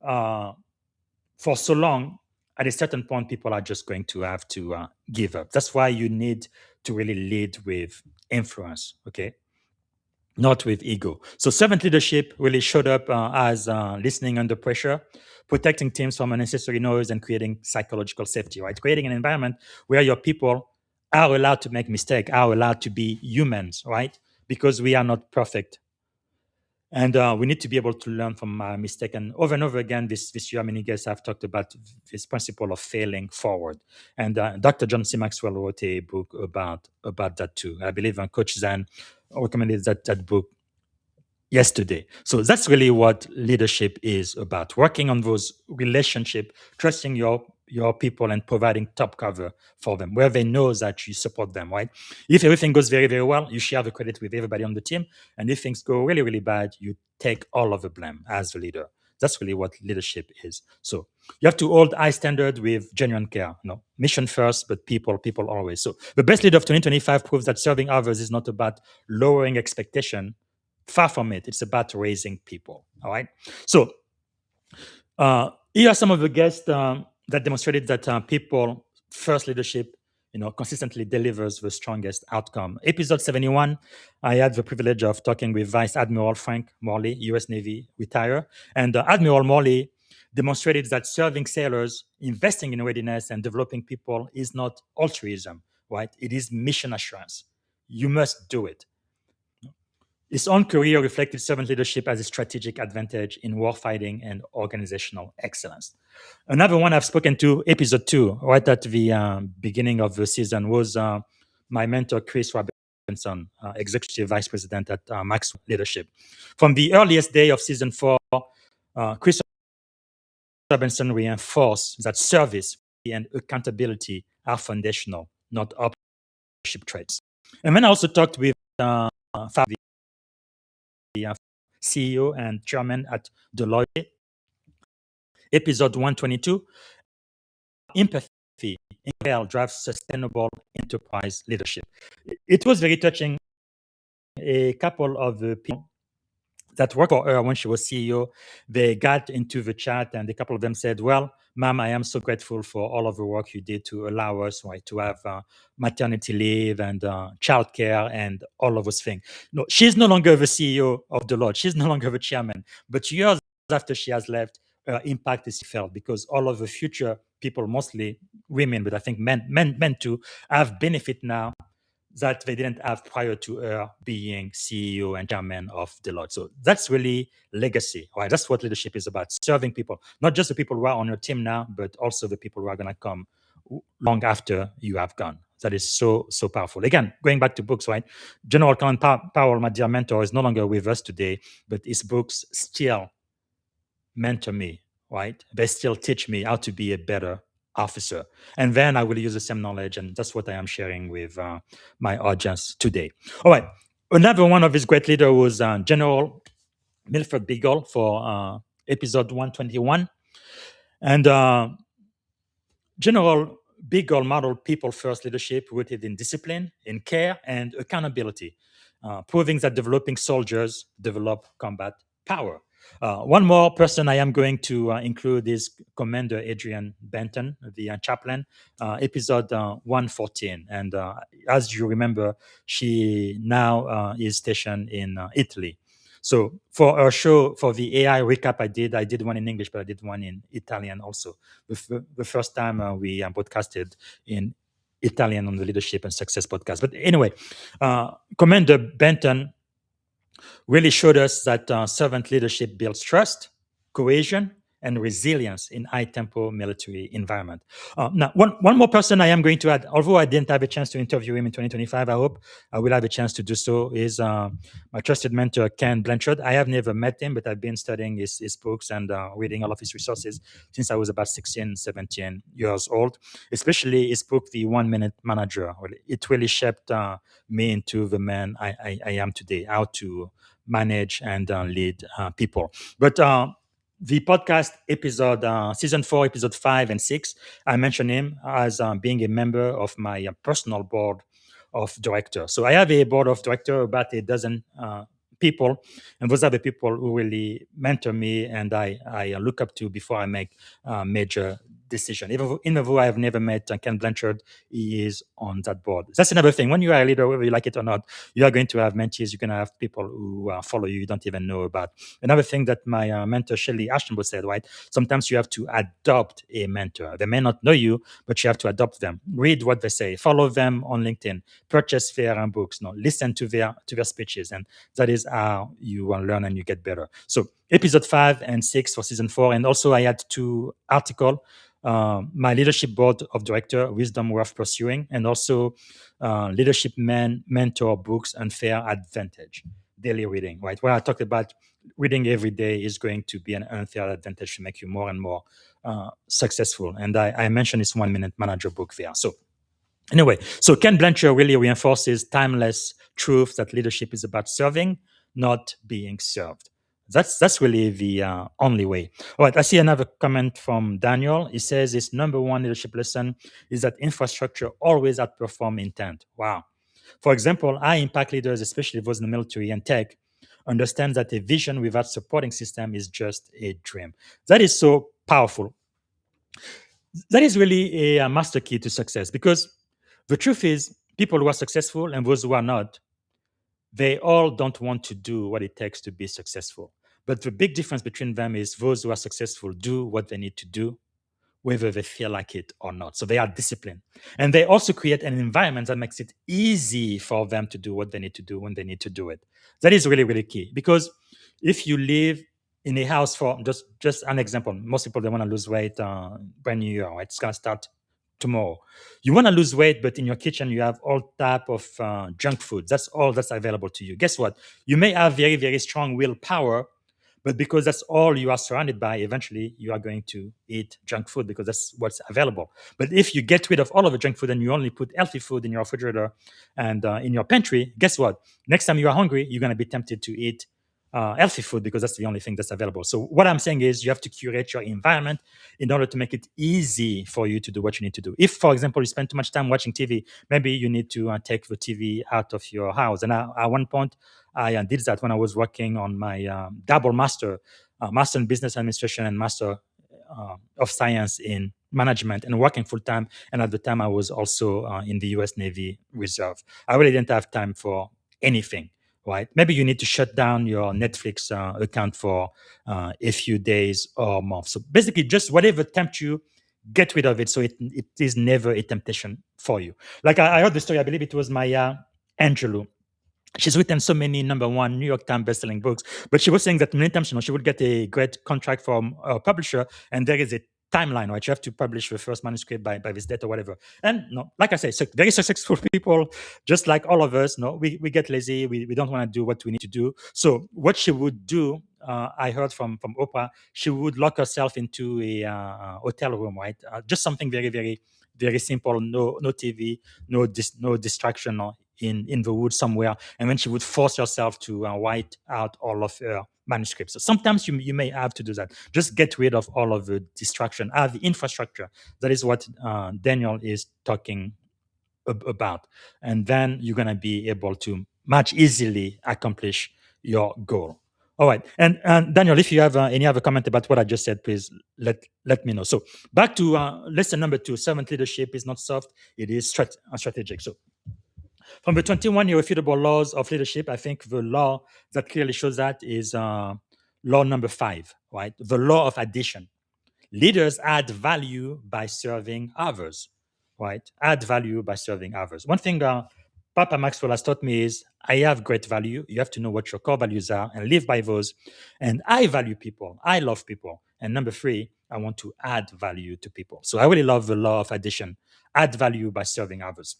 for so long, at a certain point, people are just going to have to give up. That's why you need to really lead with influence, okay? Not with ego. So servant leadership really showed up as listening under pressure, protecting teams from unnecessary noise, and creating psychological safety, right? Creating an environment where your people are allowed to make mistakes, are allowed to be humans, right? Because we are not perfect. And we need to be able to learn from our mistake. And over again, this year, many guests have talked about this principle of failing forward. And Dr. John C. Maxwell wrote a book about that too. I believe Coach Zan recommended that book yesterday. So that's really what leadership is about: working on those relationship, trusting your people, and providing top cover for them, where they know that you support them. Right? If everything goes very very well, you share the credit with everybody on the team, and if things go really really bad, you take all of the blame as the leader. That's really what leadership is. So you have to hold high standard with genuine care. Mission first, but people always. So the best leader of 2025 proves that serving others is not about lowering expectation. Far from it. It's about raising people. All right. So here are some of the guests that demonstrated that people first leadership, consistently delivers the strongest outcome. Episode 71, I had the privilege of talking with Vice Admiral Frank Morley, U.S. Navy retire, and Admiral Morley demonstrated that serving sailors, investing in readiness, and developing people is not altruism, right? It is mission assurance. You must do it. His own career reflected servant leadership as a strategic advantage in warfighting and organizational excellence. Another one I've spoken to, episode 2, right at the beginning of the season, was my mentor, Chris Robinson, Executive Vice President at Max Leadership. From the earliest day of season 4, Chris Robinson reinforced that service and accountability are foundational, not leadership traits. And then I also talked with Fabi, the CEO and chairman at Deloitte. Episode 122, empathy drives sustainable enterprise leadership. It was very touching. A couple of the people that worked for her when she was CEO, they got into the chat and a couple of them said, well, ma'am, I am so grateful for all of the work you did to allow us, right, to have maternity leave and childcare and all of those things. No, she's no longer the CEO of Deloitte. She's no longer the chairman. But years after she has left, her impact is felt because all of the future people, mostly women, but I think men too, have benefit now that they didn't have prior to her being CEO and chairman of Deloitte. So that's really legacy, right? That's what leadership is about: serving people, not just the people who are on your team now, but also the people who are going to come long after you have gone. That is so powerful. Again, going back to books, right? General Colin Powell, my dear mentor, is no longer with us today, but his books still mentor me, right? They still teach me how to be a better officer. And then I will use the same knowledge, and that's what I am sharing with my audience today. All right. Another one of his great leaders was General Milford Beagle for episode 121. And General Beagle modeled people-first leadership rooted in discipline, in care, and accountability, proving that developing soldiers develop combat power. One more person I am going to include is Commander Adrian Benton, the chaplain, episode 114. And as you remember, she now is stationed in Italy. So for our show, for the AI recap I did one in English, but I did one in Italian also. The first time we broadcasted in Italian on the Leadership and Success podcast. But anyway, Commander Benton really showed us that servant leadership builds trust, cohesion, and resilience in high-tempo military environment. Now, one more person I am going to add, although I didn't have a chance to interview him in 2025, I hope I will have a chance to do so, is my trusted mentor, Ken Blanchard. I have never met him, but I've been studying his books and reading all of his resources since I was about 16, 17 years old, especially his book, The 1 Minute Manager. It really shaped me into the man I am today, how to manage and lead people. But the podcast episode, season 4, episode 5 and 6, I mentioned him as being a member of my personal board of directors. So I have a board of directors, about a dozen people, and those are the people who really mentor me and I look up to before I make major decision. Even though I have never met Ken Blanchard, he is on that board. That's another thing. When you are a leader, whether you like it or not, you are going to have mentees. You're going to have people who follow you don't even know about. Another thing that my mentor, Shelley Ashtonbo, said, right? Sometimes you have to adopt a mentor. They may not know you, but you have to adopt them. Read what they say. Follow them on LinkedIn. Purchase their books. No, listen to their speeches. And that is how you will learn and you get better. So episode 5 and 6 for season 4. And also I had 2 articles. My leadership board of director, Wisdom Worth Pursuing, and also Leadership Mentor books, Unfair Advantage. daily reading, right? Where I talked about reading every day is going to be an unfair advantage to make you more and more successful. And I mentioned this 1 Minute Manager book there. So anyway, so Ken Blanchard really reinforces timeless truth that leadership is about serving, not being served. That's really the only way. All right, I see another comment from Daniel. He says his number one leadership lesson is that infrastructure always outperform intent. Wow. For example, high impact leaders, especially those in the military and tech, understand that a vision without supporting system is just a dream. That is so powerful. That is really a master key to success, because the truth is people who are successful and those who are not, they all don't want to do what it takes to be successful. But the big difference between them is those who are successful do what they need to do, whether they feel like it or not. So they are disciplined. And they also create an environment that makes it easy for them to do what they need to do when they need to do it. That is really, really key. Because if you live in a house, for just an example, most people, they want to lose weight brand new year, right? It's going to start tomorrow. You want to lose weight, but in your kitchen, you have all type of junk food. That's all that's available to you. Guess what? You may have very, very strong willpower, but because that's all you are surrounded by, eventually you are going to eat junk food because that's what's available. But if you get rid of all of the junk food and you only put healthy food in your refrigerator and in your pantry, guess what? Next time you are hungry, you're going to be tempted to eat healthy food because that's the only thing that's available. So what I'm saying is you have to curate your environment in order to make it easy for you to do what you need to do. If, for example, you spend too much time watching TV, maybe you need to take the TV out of your house. And at one point, I did that when I was working on my double master, master in business administration and master of science in management, and working full time. And at the time, I was also in the U.S. Navy Reserve. I really didn't have time for anything. Right? Maybe you need to shut down your Netflix account for a few days or months. So basically, just whatever tempts you, get rid of it. So it is never a temptation for you. Like I heard the story. I believe it was Maya Angelou. She's written so many number one New York Times bestselling books, but she was saying that many times, she would get a great contract from a publisher, and there is a timeline, right? You have to publish the first manuscript by this date or whatever. And like I say, very successful people, just like all of us, we get lazy. We don't want to do what we need to do. So what she would do, I heard from Oprah, she would lock herself into a hotel room, right? Just something very, very, very simple. No TV, no distraction, in the woods somewhere, and then she would force herself to write out all of her manuscripts. So sometimes you may have to do that. Just get rid of all of the distraction, the infrastructure. That is what Daniel is talking about, and then you're gonna be able to much easily accomplish your goal. All right, and Daniel, if you have any other comment about what I just said, please let me know. So back to lesson number 2: servant leadership is not soft; it is strategic. So from the 21 irrefutable laws of leadership, I think the law that clearly shows that is law number 5, right? The law of addition. Leaders add value by serving others, right? Add value by serving others. One thing Papa Maxwell has taught me is I have great value. You have to know what your core values are and live by those. And I value people. I love people. And number 3, I want to add value to people. So I really love the law of addition. Add value by serving others.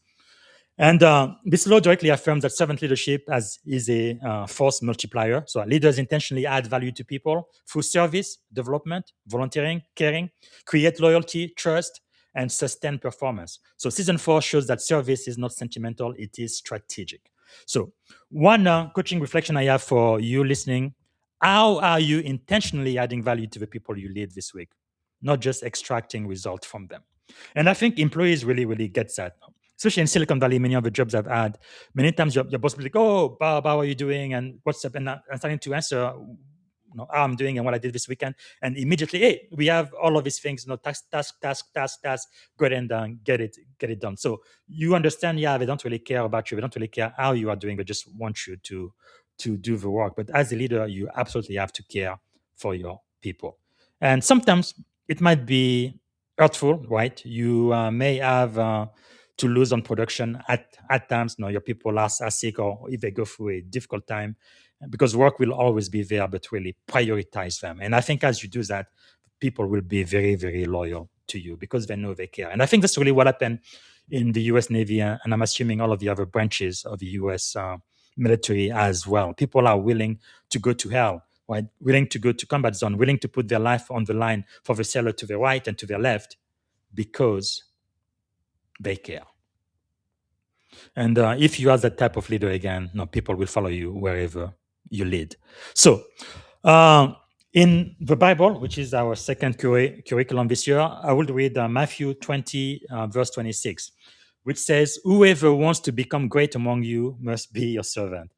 And this law directly affirms that servant leadership is a force multiplier. So leaders intentionally add value to people through service, development, volunteering, caring, create loyalty, trust, and sustain performance. So season 4 shows that service is not sentimental, it is strategic. So one coaching reflection I have for you listening: how are you intentionally adding value to the people you lead this week? Not just extracting results from them. And I think employees really, really get that. Especially in Silicon Valley, many of the jobs I've had, many times your boss will be like, "Oh, Bob, how are you doing? And what's up?" And I'm starting to answer, how I'm doing and what I did this weekend. And immediately, hey, we have all of these things, task. Go ahead and get it done. So you understand, they don't really care about you. They don't really care how you are doing. They just want you to do the work. But as a leader, you absolutely have to care for your people. And sometimes it might be hurtful, right? You may have to lose on production at times. Your people are sick, or if they go through a difficult time, because work will always be there, but really prioritize them. And I think as you do that, people will be very, very loyal to you because they know they care. And I think that's really what happened in the U.S. Navy, and I'm assuming all of the other branches of the U.S. military as well. People are willing to go to hell, right? Willing to go to combat zone, willing to put their life on the line for the sailor to the right and to the left because they care. And if you are that type of leader again, no, people will follow you wherever you lead. So, in the Bible, which is our second curriculum this year, I will read Matthew 20, verse 26, which says, "Whoever wants to become great among you must be your servant."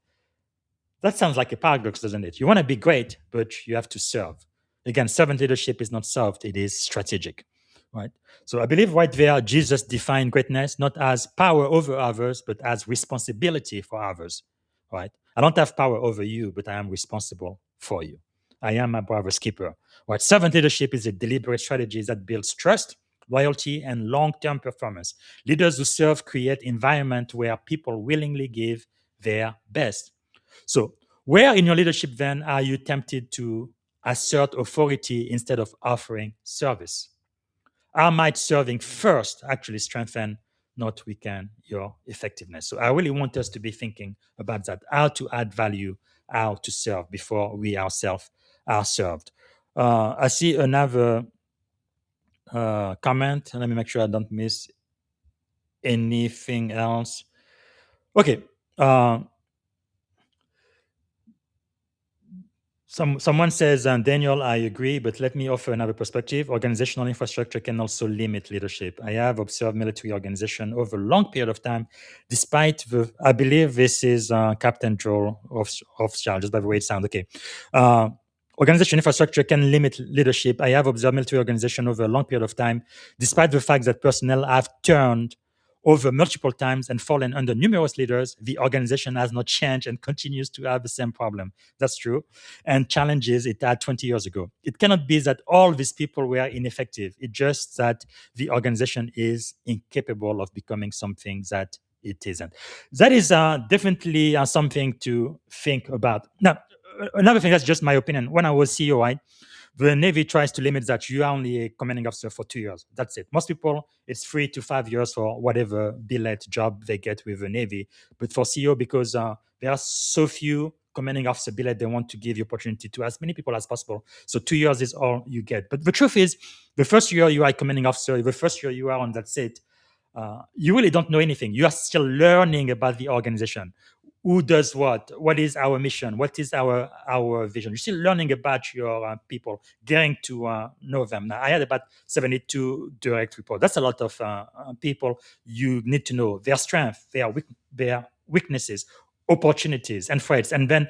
That sounds like a paradox, doesn't it? You want to be great, but you have to serve. Again, servant leadership is not soft, it is strategic, right? So I believe right there, Jesus defined greatness not as power over others, but as responsibility for others, right? I don't have power over you, but I am responsible for you. I am my brother's keeper, right? Servant leadership is a deliberate strategy that builds trust, loyalty, and long-term performance. Leaders who serve create environment where people willingly give their best. So, where in your leadership then are you tempted to assert authority instead of offering service? How might serving first actually strengthen, not weaken your effectiveness? So, I really want us to be thinking about that, how to add value, how to serve before we ourselves are served. I see another comment. Let me make sure I don't miss anything else. Okay. Someone says, Daniel, I agree, but let me offer another perspective. Organizational infrastructure can also limit leadership. I have observed military organization over a long period of time, despite I believe this is Captain Joel Rothschild, just by the way it sounds. Okay. Organization infrastructure can limit leadership. I have observed military organization over a long period of time, despite the fact that personnel have turned over multiple times and fallen under numerous leaders. The organization has not changed and continues to have the same problem. That's true. And challenges it had 20 years ago. It cannot be that all these people were ineffective. It's just that the organization is incapable of becoming something that it isn't. That is definitely something to think about. Now, another thing, that's just my opinion. When I was CEO, right, the Navy tries to limit that you are only a commanding officer for 2 years. That's it. Most people, it's 3 to 5 years for whatever billet job they get with the Navy. But for CEO, because there are so few commanding officer billet, they want to give you opportunity to as many people as possible. So 2 years is all you get. But the truth is, the first year you are a commanding officer, the first year you are on that seat, you really don't know anything. You are still learning about the organization. Who does what is our mission, what is our vision. You're still learning about your people, getting to know them. Now, I had about 72 direct reports. That's a lot of people. You need to know their strengths, their weaknesses, opportunities, and threats, and then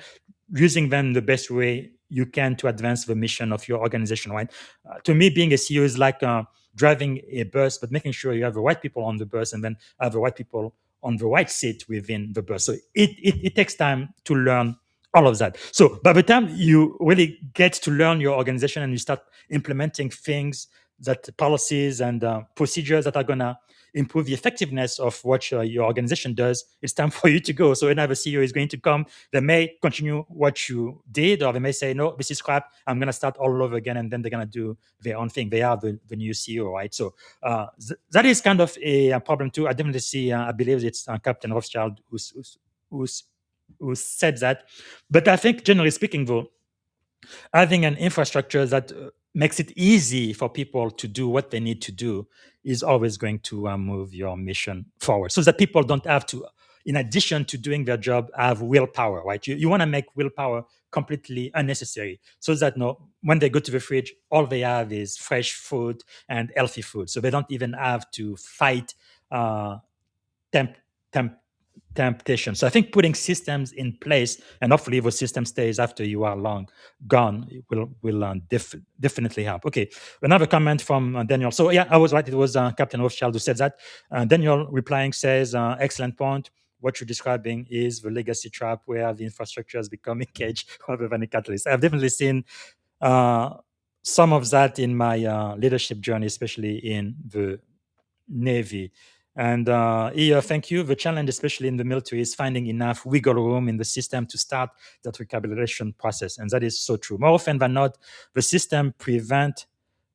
using them the best way you can to advance the mission of your organization, right? To me, being a CEO is like driving a bus, but making sure you have the right people on the bus and then have the right people on the right seat within the bus. So it takes time to learn all of that. So by the time you really get to learn your organization and you start implementing things, that policies and procedures that are going to improve the effectiveness of what your organization does, it's time for you to go. So another CEO is going to come. They may continue what you did, or they may say, no, this is crap. I'm going to start all over again. And then they're going to do their own thing. They are the new CEO, right? So that is kind of a problem too. I definitely see, I believe it's Captain Rothschild who said that. But I think generally speaking, though, having an infrastructure that makes it easy for people to do what they need to do is always going to move your mission forward, so that people don't have to, in addition to doing their job, have willpower, right? You want to make willpower completely unnecessary, so that no, when they go to the fridge, all they have is fresh food and healthy food, so they don't even have to fight temp, temp, temptation. So I think putting systems in place, and hopefully the system stays after you are long gone, will definitely help. Okay, another comment from Daniel. So yeah, I was right. It was Captain Rothschild who said that. Daniel replying says, excellent point. What you're describing is the legacy trap where the infrastructure has become a cage rather than a catalyst. I've definitely seen some of that in my leadership journey, especially in the Navy. And here, thank you. The challenge, especially in the military, is finding enough wiggle room in the system to start that recalibration process. And that is so true. More often than not, the system prevent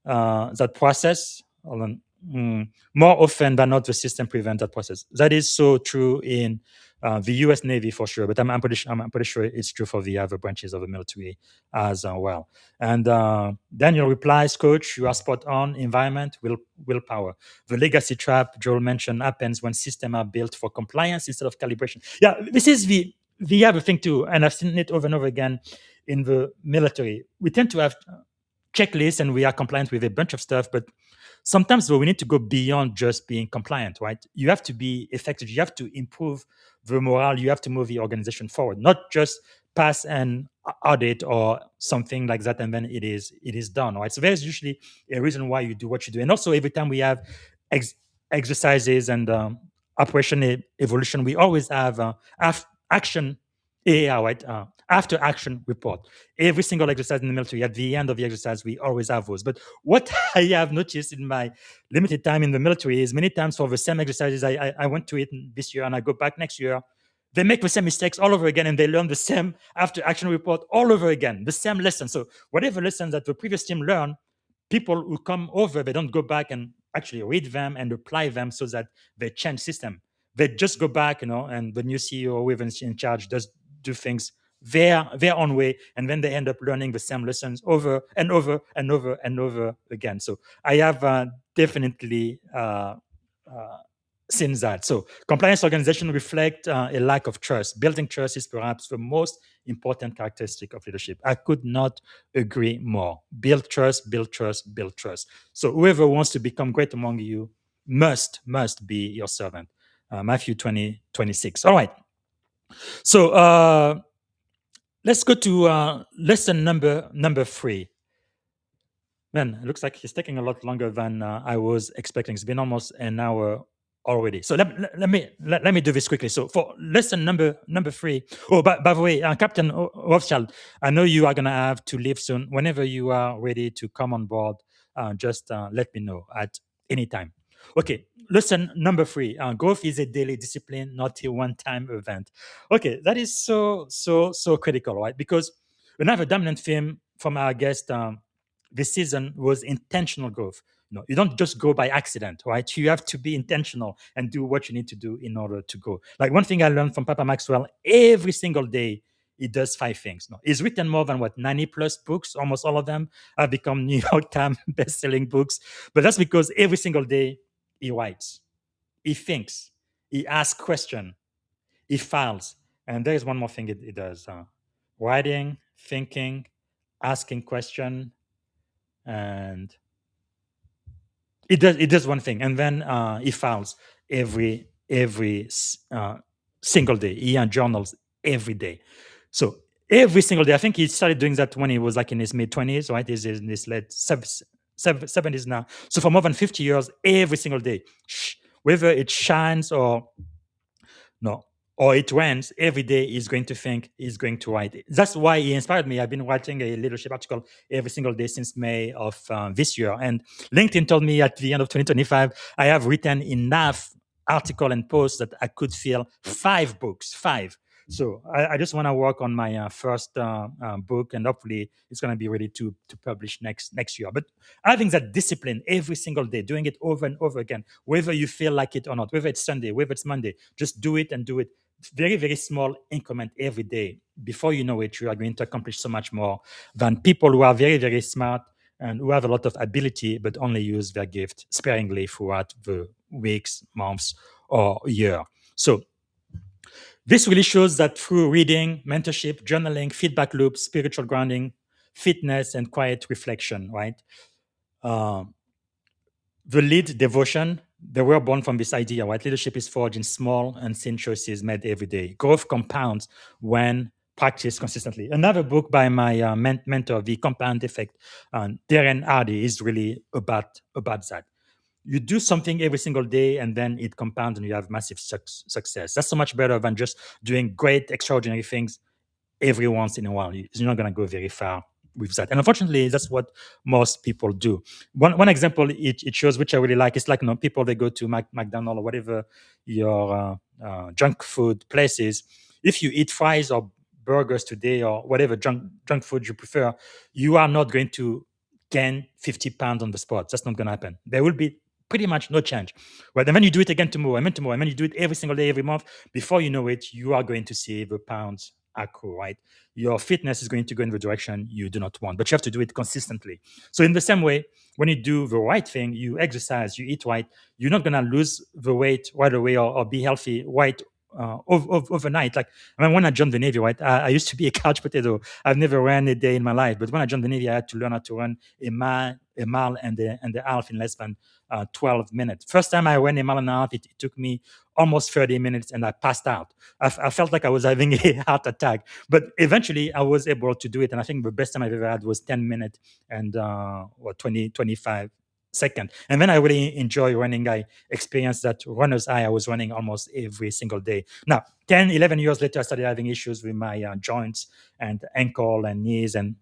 that process. Hold on. more often than not, the system prevents that process. That is so true in the U.S. Navy for sure, but I'm pretty sure it's true for the other branches of the military as well. And Daniel replies, "Coach, you are spot on. Environment, willpower. The legacy trap Joel mentioned happens when systems are built for compliance instead of calibration." Yeah, this is the other thing too, and I've seen it over and over again in the military. We tend to have checklists and we are compliant with a bunch of stuff, but sometimes though we need to go beyond just being compliant, right? You have to be effective, you have to improve the morale, you have to move the organization forward, not just pass an audit or something like that and then it is done, right? So there's usually a reason why you do what you do. And also every time we have ex- exercises and operation evolution, we always have action AAR, right? After action report. Every single exercise in the military, at the end of the exercise, we always have those. But what I have noticed in my limited time in the military is many times for the same exercises, I went to it this year and I go back next year. They make the same mistakes all over again and they learn the same after action report all over again, the same lesson. So whatever lessons that the previous team learned, people who come over, they don't go back and actually read them and apply them so that they change system. They just go back, and the new CEO who is in charge does do things their own way, and then they end up learning the same lessons over and over and over and over again. So I have definitely seen that. So compliance organization reflect a lack of trust. Building trust is perhaps the most important characteristic of leadership. I could not agree more. Build trust, build trust, build trust. So whoever wants to become great among you must be your servant. Matthew 20:26. All right. So let's go to lesson number 3. Man, it looks like it's taking a lot longer than I was expecting. It's been almost an hour already. So let me do this quickly. So for lesson number 3. Oh, by the way, Captain Rothschild, I know you are gonna have to leave soon. Whenever you are ready to come on board, just let me know at any time. Okay, lesson number 3. Growth is a daily discipline, not a one-time event. Okay, that is so critical, right? Because another dominant theme from our guest this season was intentional growth. You don't just go by accident, right? You have to be intentional and do what you need to do in order to go. Like one thing I learned from Papa Maxwell, every single day he does 5 things. He's written more than 90 plus books. Almost all of them have become New York Times best-selling books. But that's because every single day he writes, he thinks, he asks questions, he files. And there is one more thing it does: writing, thinking, asking question, and it does one thing, and then he files every single day. He journals every day. So every single day. I think he started doing that when he was like in his mid-20s, right? He's in his late 70s now. So for more than 50 years, every single day, whether it shines or no, or it rains, every day he's going to think, he's going to write. That's why he inspired me. I've been writing a leadership article every single day since May of this year. And LinkedIn told me at the end of 2025, I have written enough article and posts that I could fill 5 books, 5. So I just want to work on my first book, and hopefully it's going to be ready to publish next year. But having that discipline every single day, doing it over and over again, whether you feel like it or not, whether it's Sunday, whether it's Monday, just do it and do it. Very, very small increment every day. Before you know it, you are going to accomplish so much more than people who are very, very smart and who have a lot of ability, but only use their gift sparingly throughout the weeks, months, or year. So this really shows that through reading, mentorship, journaling, feedback loops, spiritual grounding, fitness, and quiet reflection, right? Uh, the lead devotion, they were born from this idea, right? Leadership is forged in small and thin choices made every day. Growth compounds when practiced consistently. Another book by my mentor, The Compound Effect, Darren Hardy, is really about that. You do something every single day and then it compounds and you have massive success. That's so much better than just doing great, extraordinary things every once in a while. You're not going to go very far with that. And unfortunately, that's what most people do. One example it shows, which I really like, is like, people, they go to McDonald's or whatever your junk food place is. If you eat fries or burgers today or whatever junk food you prefer, you are not going to gain 50 pounds on the spot. That's not going to happen. There will be pretty much no change. Right? And then you do it again tomorrow, and then tomorrow, and then you do it every single day, every month. Before you know it, you are going to see the pounds accrue, right? Your fitness is going to go in the direction you do not want, but you have to do it consistently. So in the same way, when you do the right thing, you exercise, you eat right, you're not going to lose the weight right away or be healthy right overnight. Like, I mean, when I joined the Navy, right, I used to be a couch potato. I've never ran a day in my life, but when I joined the Navy, I had to learn how to run a mile and a half in less than 12 minutes. First time I ran a mile and a half, it took me almost 30 minutes and I passed out. I felt like I was having a heart attack, but eventually I was able to do it. And I think the best time I've ever had was 10 minutes and 25 seconds. And then I really enjoy running. I experienced that runner's high. I was running almost every single day. Now, 10, 11 years later, I started having issues with my joints and ankle and knees and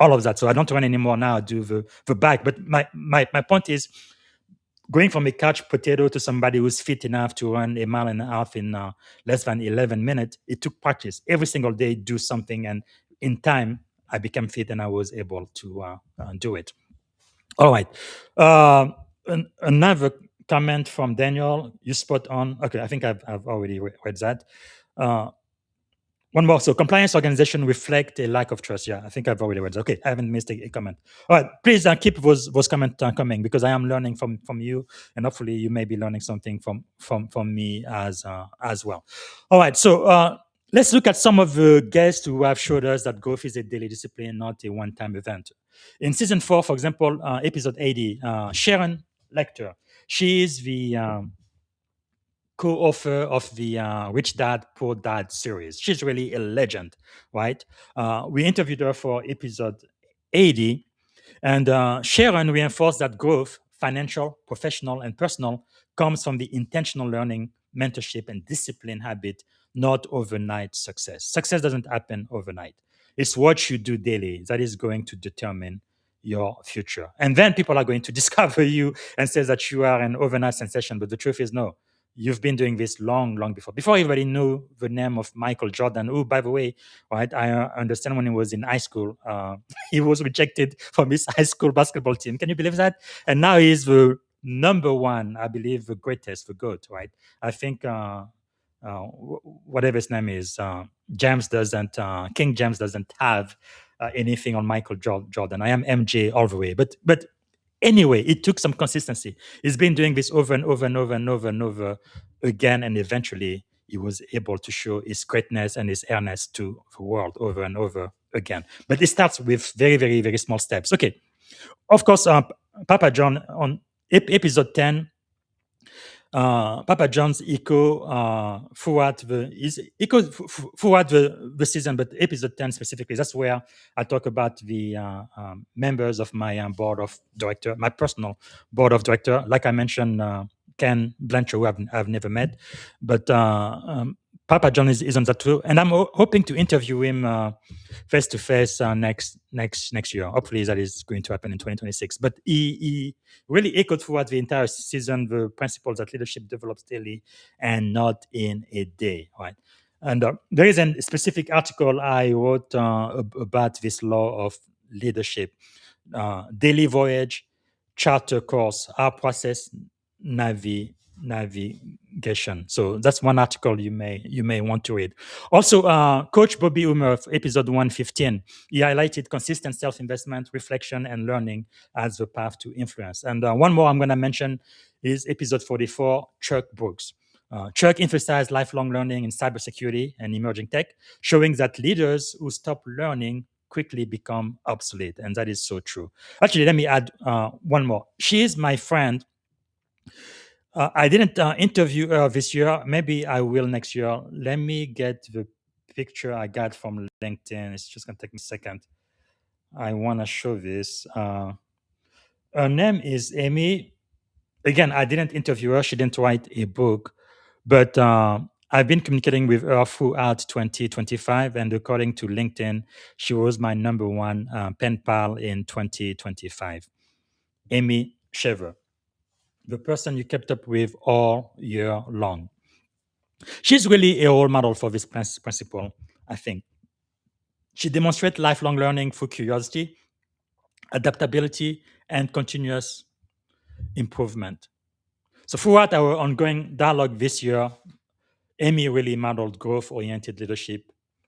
all of that. So I don't run anymore now. I do the back. But my point is, going from a couch potato to somebody who's fit enough to run a mile and a half in less than 11 minutes, it took practice. Every single day, do something. And in time, I became fit and I was able to do it. All right. Another comment from Daniel. You spot on. Okay, I think I've already read that. Uh, one more. So compliance organization reflect a lack of trust. Yeah, I think I've already read that. Okay, I haven't missed a comment. All right, please keep those comments coming because I am learning from you, and hopefully you may be learning something from me as well. All right, so let's look at some of the guests who have showed us that growth is a daily discipline, not a one-time event. In season 4, for example, episode 80, Sharon Lecter. She is the co-author of the Rich Dad Poor Dad series. She's really a legend, right? We interviewed her for episode 80, and Sharon reinforced that growth, financial, professional, and personal, comes from the intentional learning, mentorship, and discipline habit, not overnight success. Success doesn't happen overnight. It's what you do daily that is going to determine your future. And then people are going to discover you and say that you are an overnight sensation. But the truth is, no, you've been doing this long, long before. Before everybody knew the name of Michael Jordan, who, by the way, right, I understand when he was in high school, he was rejected from his high school basketball team. Can you believe that? And now he's the number one, I believe, the greatest, the GOAT, right? I think whatever his name is, King James doesn't have anything on Michael Jordan. I am MJ all the way. But anyway, it took some consistency. He's been doing this over and over and over and over and over again, and eventually he was able to show his greatness and his airness to the world over and over again. But it starts with very, very, very small steps. Okay, of course, Papa John on episode 10. Papa John's throughout the season, but episode 10 specifically. That's where I talk about the members of my board of director, my personal board of director. Like I mentioned, Ken Blanchard, who I've never met, but Papa John is on that too, and I'm hoping to interview him face to face next year. Hopefully, that is going to happen in 2026. But he really echoed throughout the entire season the principles that leadership develops daily and not in a day, right? And there is a specific article I wrote about this law of leadership, daily voyage, charter course, our process, navigation. So that's one article you may want to read. Also, Coach Bobby Umer, episode 115, he highlighted consistent self-investment, reflection, and learning as the path to influence. And one more I'm going to mention is episode 44, Chuck Brooks. Chuck emphasized lifelong learning in cybersecurity and emerging tech, showing that leaders who stop learning quickly become obsolete. And that is so true. Actually, let me add one more. She is my friend. I didn't interview her this year. Maybe I will next year. Let me get the picture I got from LinkedIn. It's just going to take me a second. I want to show this. Her name is Amy. Again, I didn't interview her. She didn't write a book. But I've been communicating with her throughout 2025. And according to LinkedIn, she was my number one pen pal in 2025. Amy Shaver, the person you kept up with all year long. She's really a role model for this principle, I think. She demonstrates lifelong learning through curiosity, adaptability, and continuous improvement. So throughout our ongoing dialogue this year, Amy really modeled growth-oriented leadership,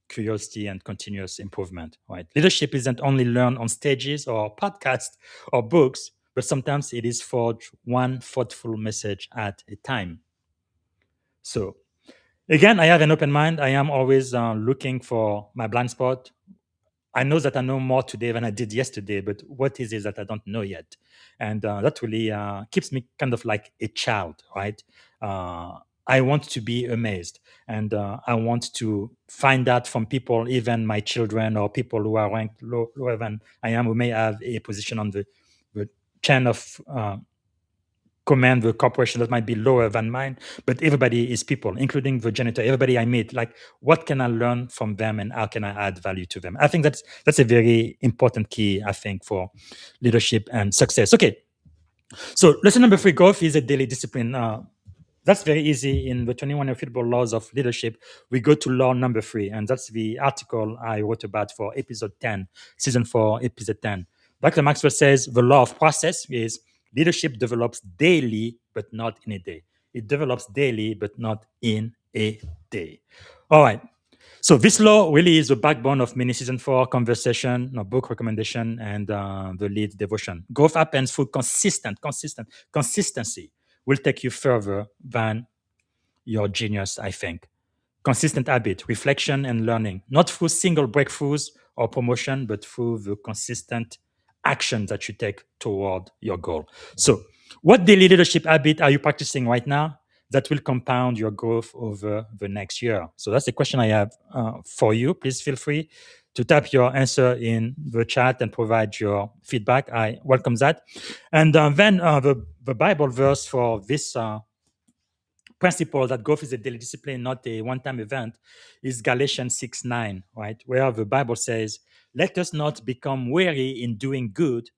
curiosity, and continuous improvement. Right? Leadership isn't only learned on stages or podcasts or books, but sometimes it is forged one thoughtful message at a time. So again, I have an open mind. I am always looking for my blind spot. I know that I know more today than I did yesterday, but what is it that I don't know yet? And that really keeps me kind of like a child, right? I want to be amazed, and I want to find out from people, even my children or people who are ranked lower than I am, who may have a position on the chain of command, the corporation that might be lower than mine, but everybody is people, including the janitor, everybody I meet. Like, what can I learn from them and how can I add value to them? I think that's a very important key, I think, for leadership and success. Okay, so lesson number 3, growth is a daily discipline. That's very easy. In the 21 Irrefutable Laws of Leadership, we go to law number 3, and that's the article I wrote about for episode 10, season 4, episode 10. Dr. Maxwell says the law of process is leadership develops daily, but not in a day. It develops daily, but not in a day. All right. So this law really is the backbone of many season 4 conversation, book recommendation, and the lead devotion. Growth happens through consistency will take you further than your genius, I think. Consistent habit, reflection, and learning, not through single breakthroughs or promotion, but through the consistent action that you take toward your goal. So, what daily leadership habit are you practicing right now that will compound your growth over the next year? So, that's the question I have for you. Please feel free to type your answer in the chat and provide your feedback. I welcome that. And then the Bible verse for this principle that growth is a daily discipline, not a one-time event, is Galatians 6:9, right? Where the Bible says, let us not become weary in doing good,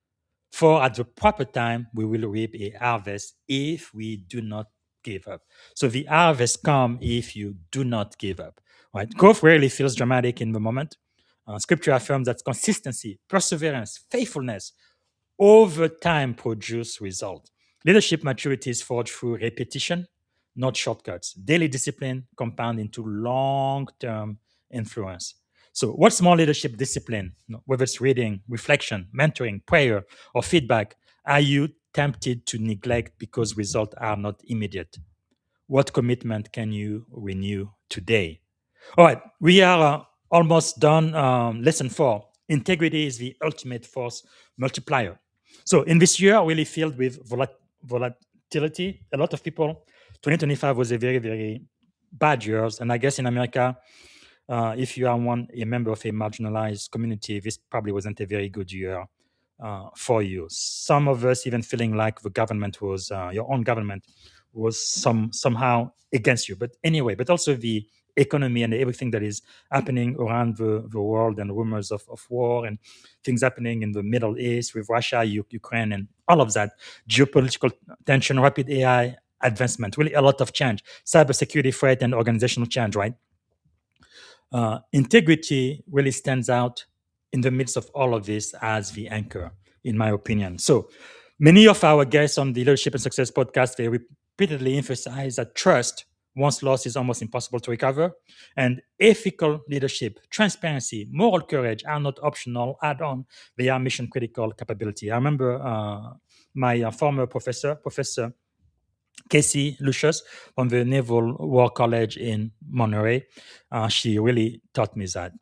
for at the proper time we will reap a harvest if we do not give up. So the harvest comes if you do not give up, right? Growth rarely feels dramatic in the moment. Scripture affirms that consistency, perseverance, faithfulness over time produce results. Leadership maturity is forged through repetition, not shortcuts. Daily discipline compound into long-term influence. So, what's more leadership discipline? Whether it's reading, reflection, mentoring, prayer, or feedback, are you tempted to neglect because results are not immediate? What commitment can you renew today? All right, we are almost done. Lesson 4. Integrity is the ultimate force multiplier. So in this year, really filled with volatility, a lot of people, 2025 was a very, very bad year. And I guess in America, if you are a member of a marginalized community, this probably wasn't a very good year for you. Some of us even feeling like the government was, your own government was somehow against you. But anyway, but also the economy and everything that is happening around the world, and rumors of war and things happening in the Middle East with Russia, Ukraine, and all of that, geopolitical tension, rapid AI advancement, really a lot of change, cybersecurity threat, and organizational change, right? Integrity really stands out in the midst of all of this as the anchor, in my opinion. So many of our guests on the Leadership and Success podcast, they repeatedly emphasize that trust, once lost, is almost impossible to recover. And ethical leadership, transparency, moral courage are not optional add-on. They are mission-critical capability. I remember my former professor, Professor Casey Lucius from the Naval War College in Monterey. She really taught me that.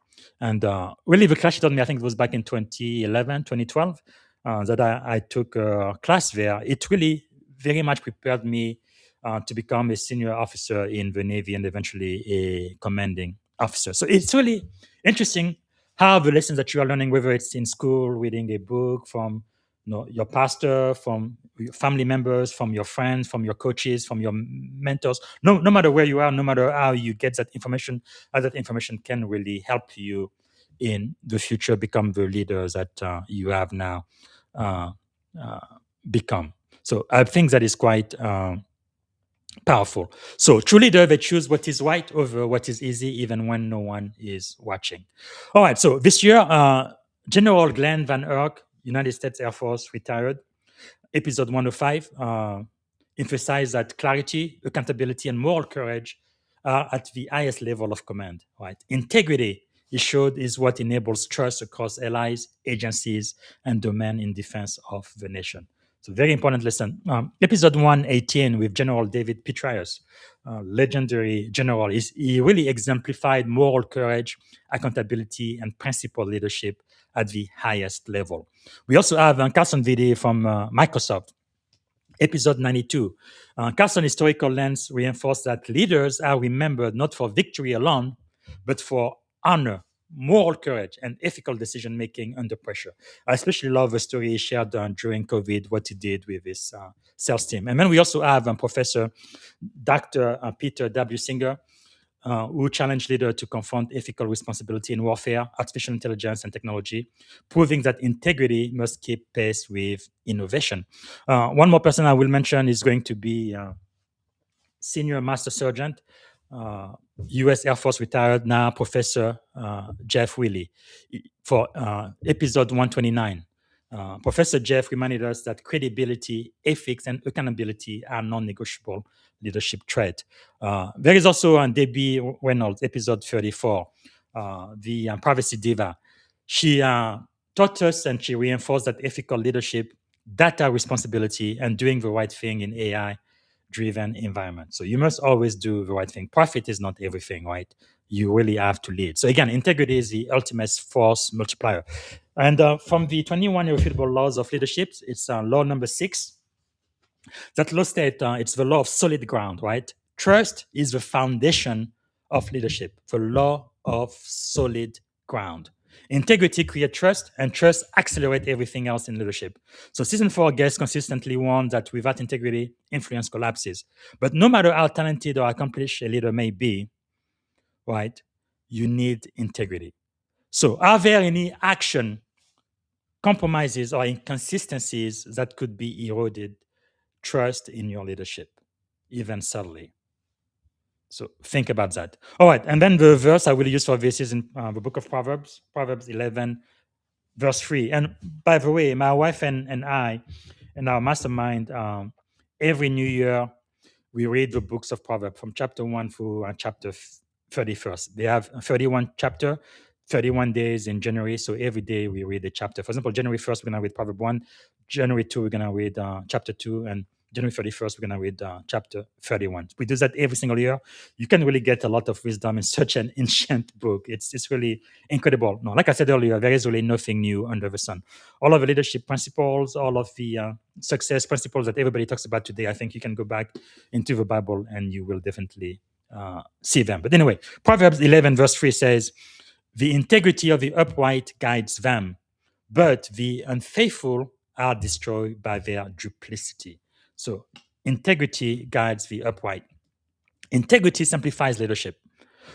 And really, the class she taught me, I think it was back in 2011, 2012, that I took a class there. It really very much prepared me to become a senior officer in the Navy and eventually a commanding officer. So it's really interesting how the lessons that you are learning, whether it's in school, reading a book from your pastor, from your family members, from your friends, from your coaches, from your mentors, no matter where you are, no matter how you get that information, how that information can really help you in the future become the leaders that you have now become. So I think that is quite powerful. So true leader, they choose what is right over what is easy, even when no one is watching. All right, so this year, General Glenn Van Erck, United States Air Force, retired. episode 105 emphasized that clarity, accountability, and moral courage are at the highest level of command. Right? Integrity, he showed, is what enables trust across allies, agencies, and domain in defense of the nation. So, very important lesson. Episode 118 with General David Petraeus, legendary general, he really exemplified moral courage, accountability, and principled leadership at the highest level. We also have Carson Vidi from Microsoft, episode 92. Carson historical lens reinforced that leaders are remembered not for victory alone, but for honor, moral courage, and ethical decision making under pressure. I especially love the story he shared during COVID, what he did with his sales team. And then we also have Professor Dr. Peter W. Singer, who challenged leaders to confront ethical responsibility in warfare, artificial intelligence, and technology, proving that integrity must keep pace with innovation. One more person I will mention is going to be Senior Master Sergeant, U.S. Air Force retired now Professor Jeff Willey for episode 129. Professor Jeff reminded us that credibility, ethics, and accountability are non-negotiable leadership trait. There is also on Debbie Reynolds, episode 34, the privacy diva. She taught us and she reinforced that ethical leadership, data responsibility, and doing the right thing in AI driven environment. So you must always do the right thing. Profit is not everything, right? You really have to lead. So again, integrity is the ultimate force multiplier. And from the 21 irrefutable laws of leadership, it's law number 6. That law states it's the law of solid ground, right? Trust is the foundation of leadership, the law of solid ground. Integrity creates trust, and trust accelerates everything else in leadership. So season 4 guests consistently warn that without integrity, influence collapses. But no matter how talented or accomplished a leader may be, right, you need integrity. So are there any action, compromises, or inconsistencies that could be eroded trust in your leadership, even subtly? So think about that. All right, and then the verse I will use for this is in the book of Proverbs, Proverbs 11, verse 3. And by the way, my wife and I, in our mastermind, every new year, we read the books of Proverbs from chapter 1 through chapter 31st. They have 31 chapter, 31 days in January. So every day we read a chapter. For example, January 1st, we're going to read Proverb 1. January 2, we're going to read chapter 2. And January 31st, we're going to read chapter 31. We do that every single year. You can really get a lot of wisdom in such an ancient book. It's really incredible. No, like I said earlier, there is really nothing new under the sun. All of the leadership principles, all of the success principles that everybody talks about today, I think you can go back into the Bible and you will definitely see them. But anyway, Proverbs 11, verse 3 says, "The integrity of the upright guides them, but the unfaithful are destroyed by their duplicity." So integrity guides the upright. Integrity simplifies leadership.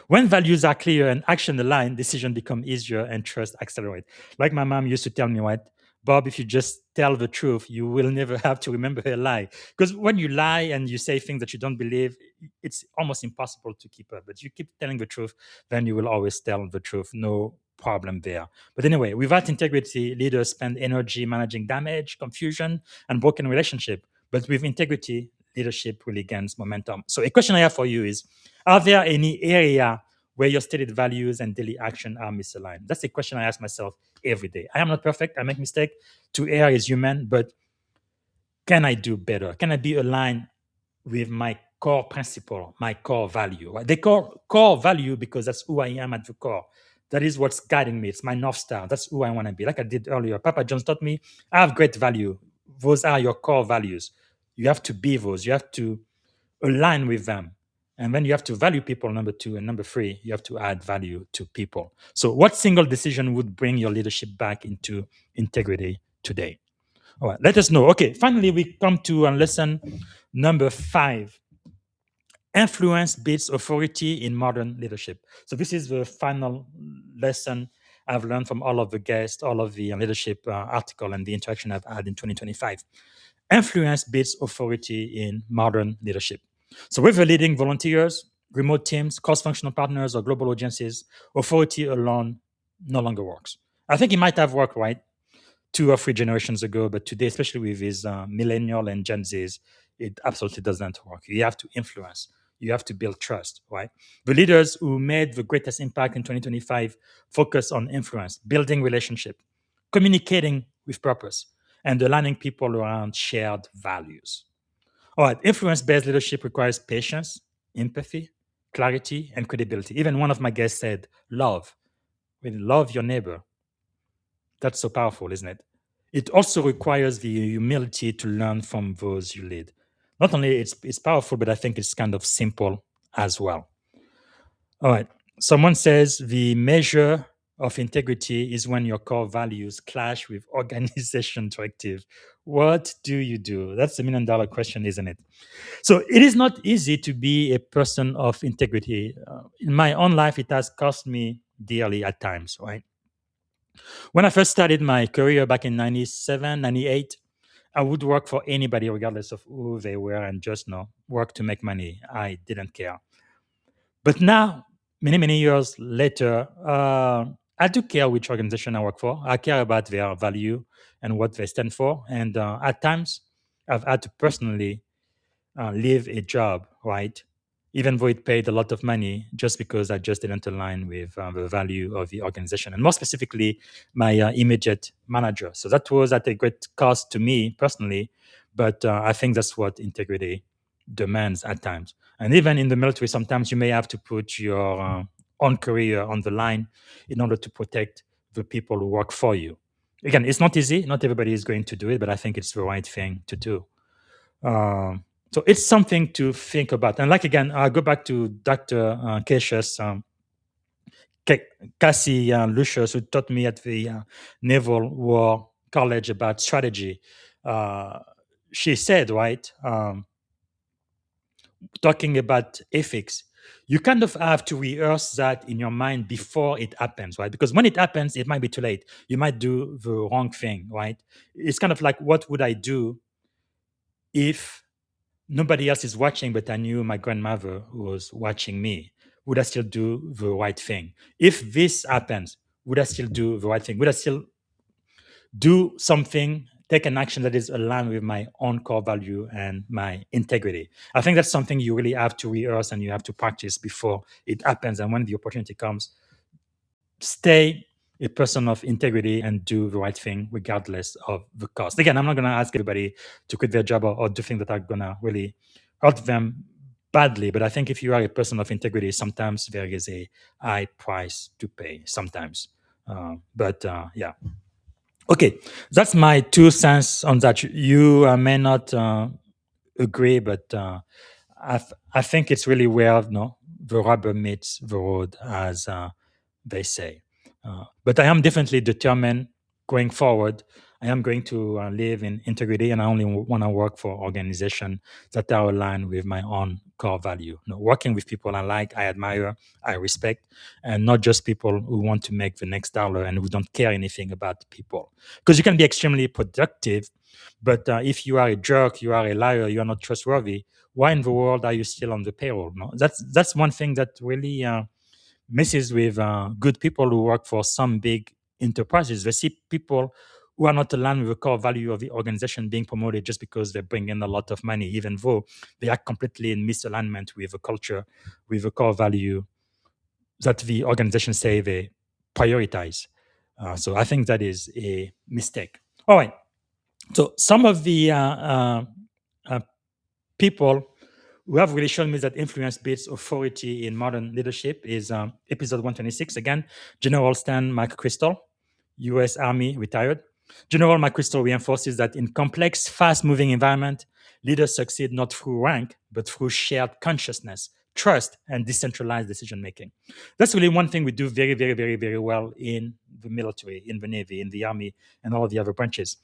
When values are clear and action aligned, decisions become easier and trust accelerate. Like my mom used to tell me, what, Bob, if you just tell the truth, you will never have to remember a lie. Because when you lie and you say things that you don't believe, it's almost impossible to keep up. But you keep telling the truth, then you will always tell the truth. No problem there. But anyway, without integrity, leaders spend energy managing damage, confusion, and broken relationship. But with integrity, leadership really gains momentum. So a question I have for you is, are there any area where your stated values and daily action are misaligned? That's a question I ask myself every day. I am not perfect. I make mistakes. To err is human, but can I do better? Can I be aligned with my core principle, my core value? Right? They call core value because that's who I am at the core. That is what's guiding me. It's my North Star. That's who I want to be. Like I did earlier, Papa John's taught me, I have great value. Those are your core values. You have to be those. You have to align with them. And then you have to value people, number 2. And number 3, you have to add value to people. So what single decision would bring your leadership back into integrity today? All right, let us know. Okay, finally, we come to lesson number 5. Influence beats authority in modern leadership. So this is the final lesson I've learned from all of the guests, all of the leadership article and the interaction I've had in 2025. Influence beats authority in modern leadership. So whether leading volunteers, remote teams, cross-functional partners, or global audiences, authority alone no longer works. I think it might have worked, right? 2 or 3 generations ago, but today, especially with these millennial and Gen Zs, it absolutely doesn't work. You have to influence. You have to build trust, right? The leaders who made the greatest impact in 2025 focus on influence, building relationship, communicating with purpose, and aligning people around shared values. All right, influence-based leadership requires patience, empathy, clarity, and credibility. Even one of my guests said, love. When love your neighbor, that's so powerful, isn't it? It also requires the humility to learn from those you lead. Not only it's powerful, but I think it's kind of simple as well. All right. Someone says the measure of integrity is when your core values clash with organization directive. What do you do? That's the $1 million question, isn't it? So it is not easy to be a person of integrity. In my own life, it has cost me dearly at times, right? When I first started my career back in 97, 98, I would work for anybody, regardless of who they were, and just work to make money. I didn't care. But now, many, many years later, I do care which organization I work for. I care about their value and what they stand for. And at times, I've had to personally leave a job, right? Even though it paid a lot of money, just because I just didn't align with the value of the organization, and more specifically, my immediate manager. So that was at a great cost to me personally, but I think that's what integrity demands at times. And even in the military, sometimes you may have to put your own career on the line in order to protect the people who work for you. Again, it's not easy. Not everybody is going to do it, but I think it's the right thing to do. So it's something to think about. And like again, I'll go back to Dr. Cassius, Cassie Lucius, who taught me at the Naval War College about strategy. She said, right, talking about ethics, you kind of have to rehearse that in your mind before it happens, right? Because when it happens, it might be too late. You might do the wrong thing, right? It's kind of like, what would I do if nobody else is watching, but I knew my grandmother was watching me? Would I still do the right thing? If this happens, would I still do the right thing? Would I still do something, take an action that is aligned with my own core value and my integrity? I think that's something you really have to rehearse and you have to practice before it happens. And when the opportunity comes, stay a person of integrity and do the right thing regardless of the cost. Again, I'm not going to ask everybody to quit their job or do things that are going to really hurt them badly. But I think if you are a person of integrity, sometimes there is a high price to pay sometimes. Yeah. Okay, that's my 2 cents on that. You may not agree, but I think it's really where the rubber meets the road, as they say. But I am definitely determined going forward. I am going to live in integrity, and I only want to work for organizations that are aligned with my own core value. Working with people I like, I admire, I respect, and not just people who want to make the next dollar and who don't care anything about people. Because you can be extremely productive, but if you are a jerk, you are a liar, you are not trustworthy, why in the world are you still on the payroll? No, that's one thing that really messes with good people who work for some big enterprises. They see people who are not aligned with the core value of the organization being promoted just because they bring in a lot of money, even though they are completely in misalignment with the culture, with the core value that the organization say they prioritize. So I think that is a mistake. All right. So some of the uh, people who have really shown me that influence beats authority in modern leadership is episode 126. Again, General Stan McChrystal, U.S. Army, retired. General McChrystal reinforces that in complex, fast-moving environment, leaders succeed not through rank, but through shared consciousness, trust, and decentralized decision-making. That's really one thing we do very, very, very, very well in the military, in the Navy, in the Army, and all of the other branches.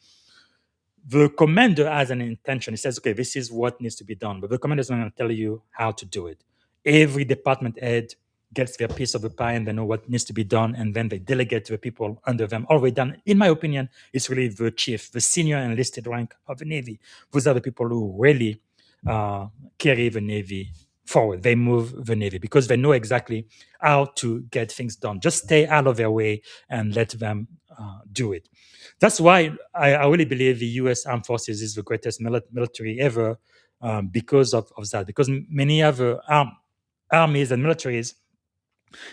The commander has an intention. He says, okay, this is what needs to be done. But the commander is not going to tell you how to do it. Every department head gets their piece of the pie and they know what needs to be done. And then they delegate to the people under them. All the way done. In my opinion, it's really the chief, the senior enlisted rank of the Navy. Those are the people who really carry the Navy forward. They move the Navy because they know exactly how to get things done. Just stay out of their way and let them do it. That's why I really believe the U.S. Armed Forces is the greatest military ever because of that. Because many other armies and militaries,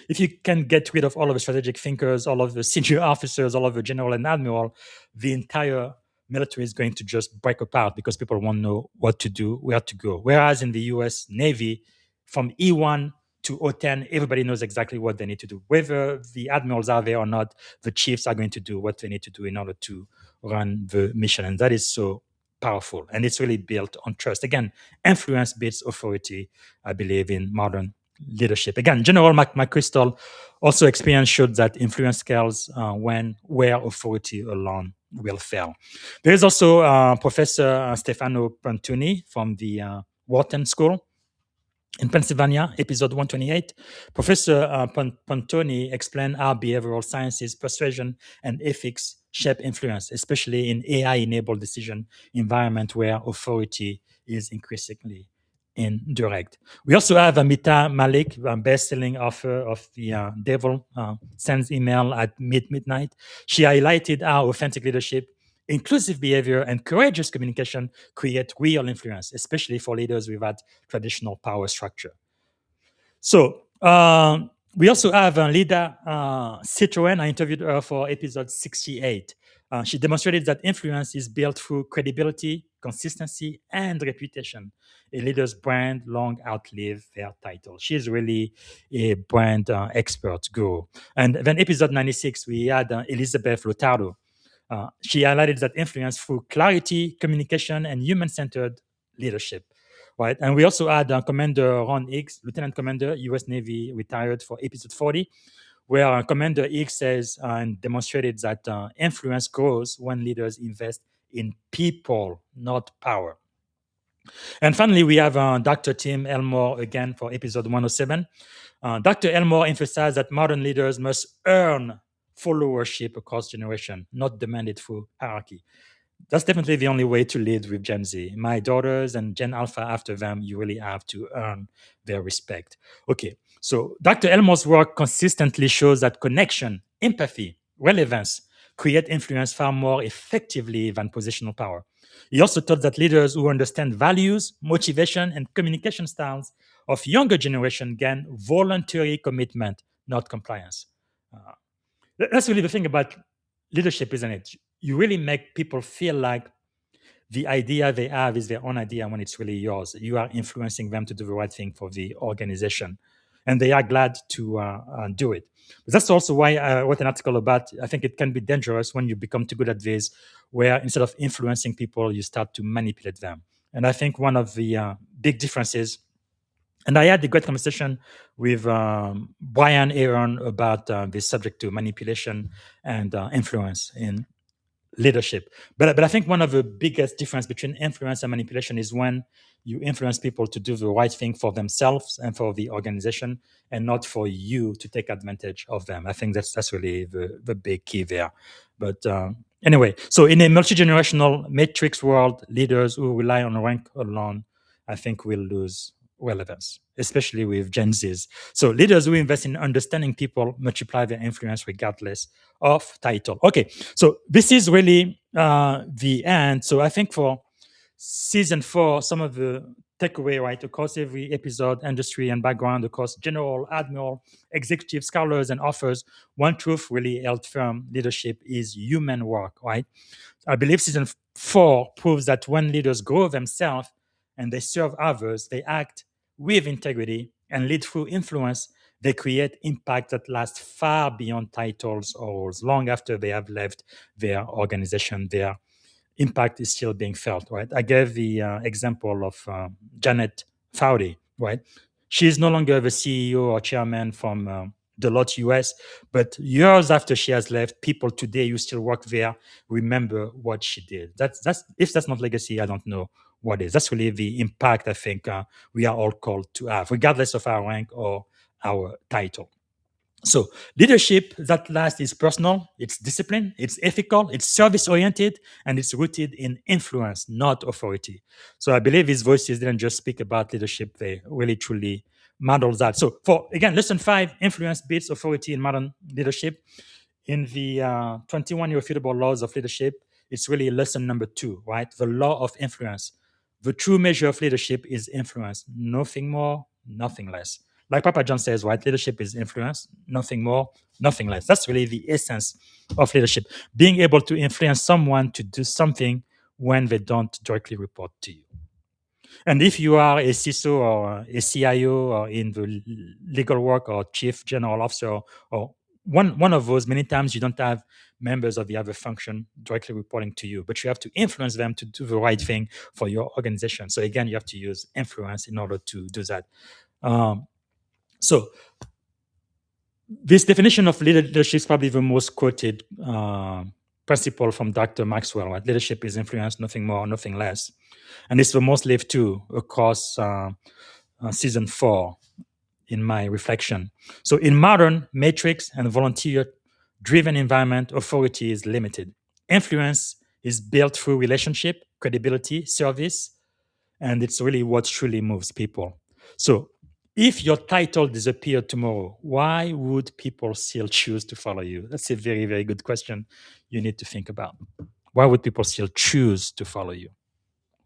if you can get rid of all of the strategic thinkers, all of the senior officers, all of the general and admiral, the entire military is going to just break apart because people won't know what to do, where to go. Whereas in the US Navy, from E1 to O10, everybody knows exactly what they need to do. Whether the admirals are there or not, the chiefs are going to do what they need to do in order to run the mission. And that is so powerful. And it's really built on trust. Again, influence beats authority, I believe, in modern leadership. Again, General McChrystal also experience showed that influence scales when where authority alone will fail. There is also Professor Stefano Pantuni from the Wharton School in Pennsylvania, episode 128. Professor Pantoni explained how behavioral sciences, persuasion, and ethics shape influence, especially in AI-enabled decision environment where authority is increasingly indirect. We also have Amita Malik, best-selling author of The Devil Sends Email at Midnight. She highlighted how authentic leadership, inclusive behavior, and courageous communication create real influence, especially for leaders without traditional power structure. So we also have Lida Citroen. I interviewed her for episode 68. She demonstrated that influence is built through credibility, consistency, and reputation. A leader's brand long outlive their title. She's really a brand expert guru. And then episode 96, we had Elizabeth Lotardo. She highlighted that influence through clarity, communication, and human-centered leadership. Right, and we also had Commander Ron Hicks, Lieutenant Commander, U.S. Navy, retired for episode 40, where Commander Hicks says and demonstrated that influence grows when leaders invest in people, not power. And finally, we have Dr. Tim Elmore again for episode 107. Dr. Elmore emphasized that modern leaders must earn followership across generation, not demand it through hierarchy. That's definitely the only way to lead with Gen Z. My daughters and Gen Alpha after them, you really have to earn their respect. Okay, so Dr. Elmore's work consistently shows that connection, empathy, relevance create influence far more effectively than positional power. He also taught that leaders who understand values, motivation, and communication styles of younger generation gain voluntary commitment, not compliance. Uh, that's really the thing about leadership, isn't it? You really make people feel like the idea they have is their own idea when it's really yours. You are influencing them to do the right thing for the organization. And they are glad to do it. But that's also why I wrote an article about, I think it can be dangerous when you become too good at this, where instead of influencing people, you start to manipulate them. And I think one of the big differences, and I had a great conversation with Brian Aaron about this subject to manipulation and influence in leadership. But I think one of the biggest difference between influence and manipulation is when you influence people to do the right thing for themselves and for the organization, and not for you to take advantage of them. I think that's really the big key there. But anyway, so in a multi-generational matrix world, leaders who rely on rank alone, I think will lose relevance, especially with Gen Zs. So leaders who invest in understanding people multiply their influence regardless of title. Okay, so this is really the end. So I think for season 4, some of the takeaway, right, across every episode, industry and background, across general, admiral, executive, scholars, and authors, one truth really held firm: leadership is human work, right? I believe season 4 proves that when leaders grow themselves and they serve others, they act with integrity and lead through influence. They create impact that lasts far beyond titles or roles. Long after they have left their organization, their impact is still being felt, right? I gave the example of Janet Foudy, right? She's no longer the CEO or chairman from Deloitte US, but years after she has left, people today who still work there remember what she did. That's if that's not legacy, I don't know what is. That's really the impact I think we are all called to have, regardless of our rank or our title. So leadership that lasts is personal, it's discipline, it's ethical, it's service oriented, and it's rooted in influence, not authority. So I believe his voices didn't just speak about leadership; they really truly model that. So for again, lesson 5: influence beats authority in modern leadership. In the 21 irrefutable laws of leadership, it's really lesson number 2, right? The law of influence. The true measure of leadership is influence, nothing more, nothing less. Like Papa John says, right? Leadership is influence, nothing more, nothing less. That's really the essence of leadership. Being able to influence someone to do something when they don't directly report to you. And if you are a CISO or a CIO or in the legal work or chief general officer or one of those, many times you don't have members of the other function directly reporting to you, but you have to influence them to do the right thing for your organization. So again, you have to use influence in order to do that. So this definition of leadership is probably the most quoted principle from Dr. Maxwell. Right? Leadership is influence, nothing more, nothing less. And it's the most lived too across season 4 in my reflection. So in modern matrix and volunteer-driven environment, authority is limited. Influence is built through relationship, credibility, service, and it's really what truly moves people. So if your title disappeared tomorrow, why would people still choose to follow you? That's a very, very good question you need to think about. Why would people still choose to follow you?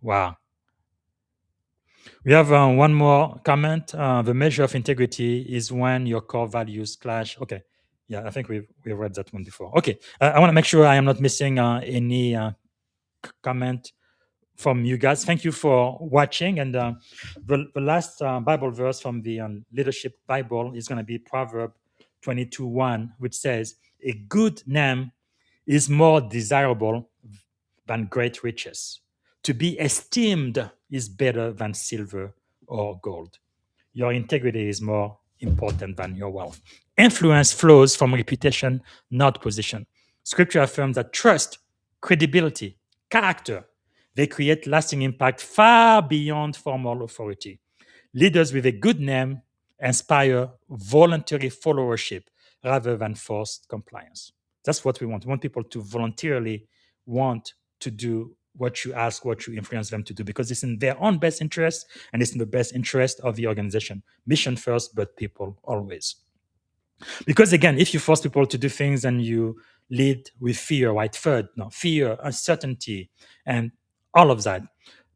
Wow. We have one more comment. The measure of integrity is when your core values clash. Okay. Yeah, I think we've read that one before. Okay. I want to make sure I am not missing any comment from you guys. Thank you for watching. And the last Bible verse from the Leadership Bible is going to be Proverb 22:1, which says, "A good name is more desirable than great riches. To be esteemed is better than silver or gold. Your integrity is more important than your wealth." Influence flows from reputation, not position. Scripture affirms that trust, credibility, character, they create lasting impact far beyond formal authority. Leaders with a good name inspire voluntary followership rather than forced compliance. That's what we want. We want people to voluntarily want to do what you ask, what you influence them to do, because it's in their own best interest and it's in the best interest of the organization. Mission first, but people always. Because again, if you force people to do things and you lead with fear, right? Fear, uncertainty, and all of that,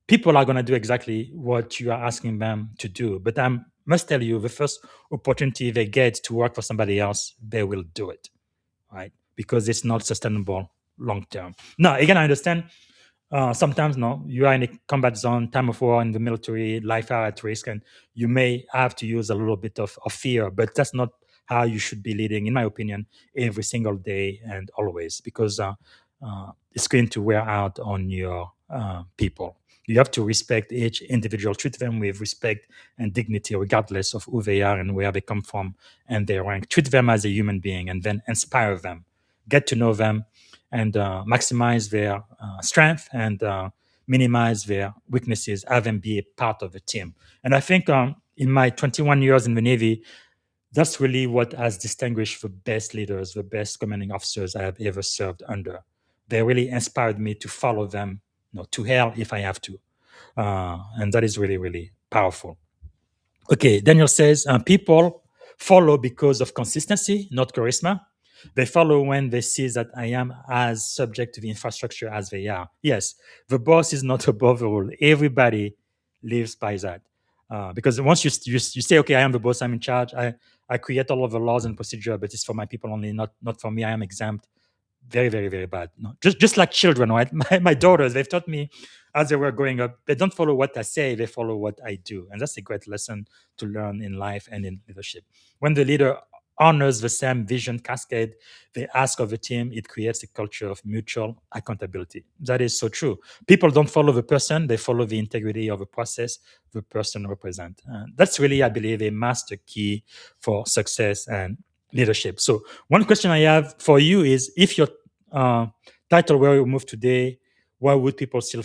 people are going to do exactly what you are asking them to do. But I must tell you, the first opportunity they get to work for somebody else, they will do it, right? Because it's not sustainable long term. Now, again, I understand sometimes no, you are in a combat zone, time of war in the military, life are at risk, and you may have to use a little bit of fear, but that's not how you should be leading, in my opinion, every single day and always, because it's going to wear out on your people. You have to respect each individual, treat them with respect and dignity, regardless of who they are and where they come from and their rank. Treat them as a human being and then inspire them, get to know them, and maximize their strength and minimize their weaknesses, have them be a part of the team. And I think in my 21 years in the Navy, that's really what has distinguished the best leaders, the best commanding officers I have ever served under. They really inspired me to follow them, to hell if I have to. And that is really, really powerful. Okay, Daniel says people follow because of consistency, not charisma. They follow when they see that I am as subject to the infrastructure as they are. Yes, the boss is not above the rule. Everybody lives by that. Because once you say, okay, I am the boss, I'm in charge, I create all of the laws and procedure, but it's for my people only, not for me. I am exempt. Very, very, very bad. No, just like children, right? My daughters, they've taught me as they were growing up, they don't follow what I say, they follow what I do. And that's a great lesson to learn in life and in leadership. When the leader honors the same vision cascade they ask of the team, it creates a culture of mutual accountability. That is so true. People don't follow the person, they follow the integrity of the process the person represents. That's really, I believe, a master key for success and leadership. So one question I have for you is, if your title where you move today, why would people still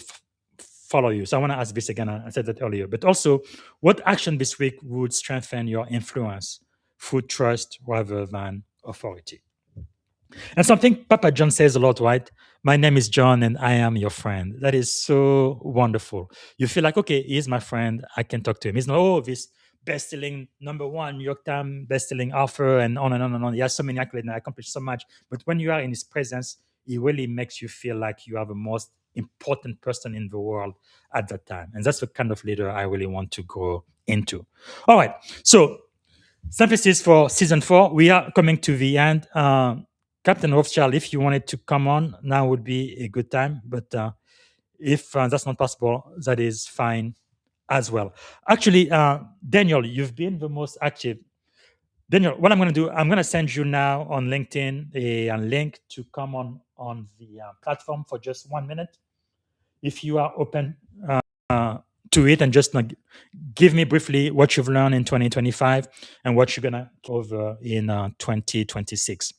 follow you? So I want to ask this again. I said that earlier, but also, what action this week would strengthen your influence through trust rather than authority. And something Papa John says a lot, right? My name is John and I am your friend. That is so wonderful. You feel like, okay, he's my friend. I can talk to him. He's not, oh, this best-selling #1 New York Times best-selling author and on and on and on. He has so many accolades and accomplished so much. But when you are in his presence, he really makes you feel like you are the most important person in the world at that time. And that's the kind of leader I really want to grow into. All right. So synthesis for season 4. We are coming to the end. Captain Rothschild, if you wanted to come on, now would be a good time. But if that's not possible, that is fine as well. Actually, Daniel, you've been the most active. Daniel, what I'm going to do, I'm going to send you now on LinkedIn a link to come on the platform for just 1 minute. If you are open to it, and just give me briefly what you've learned in 2025 and what you're going to cover in 2026.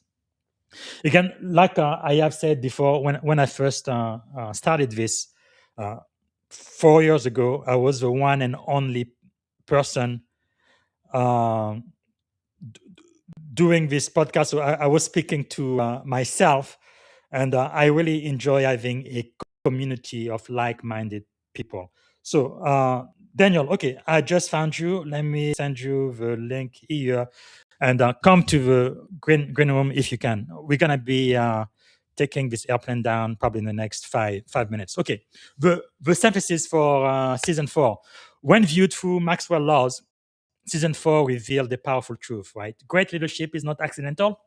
Again, like I have said before, when I first started this 4 years ago, I was the one and only person uh, doing this podcast. So I was speaking to myself, and I really enjoy having a community of like-minded people. So, Daniel, okay, I just found you. Let me send you the link here, and come to the green room if you can. We're gonna be taking this airplane down probably in the next five minutes. Okay, the synthesis for season 4. When viewed through Maxwell laws, season 4 revealed the powerful truth, right? Great leadership is not accidental,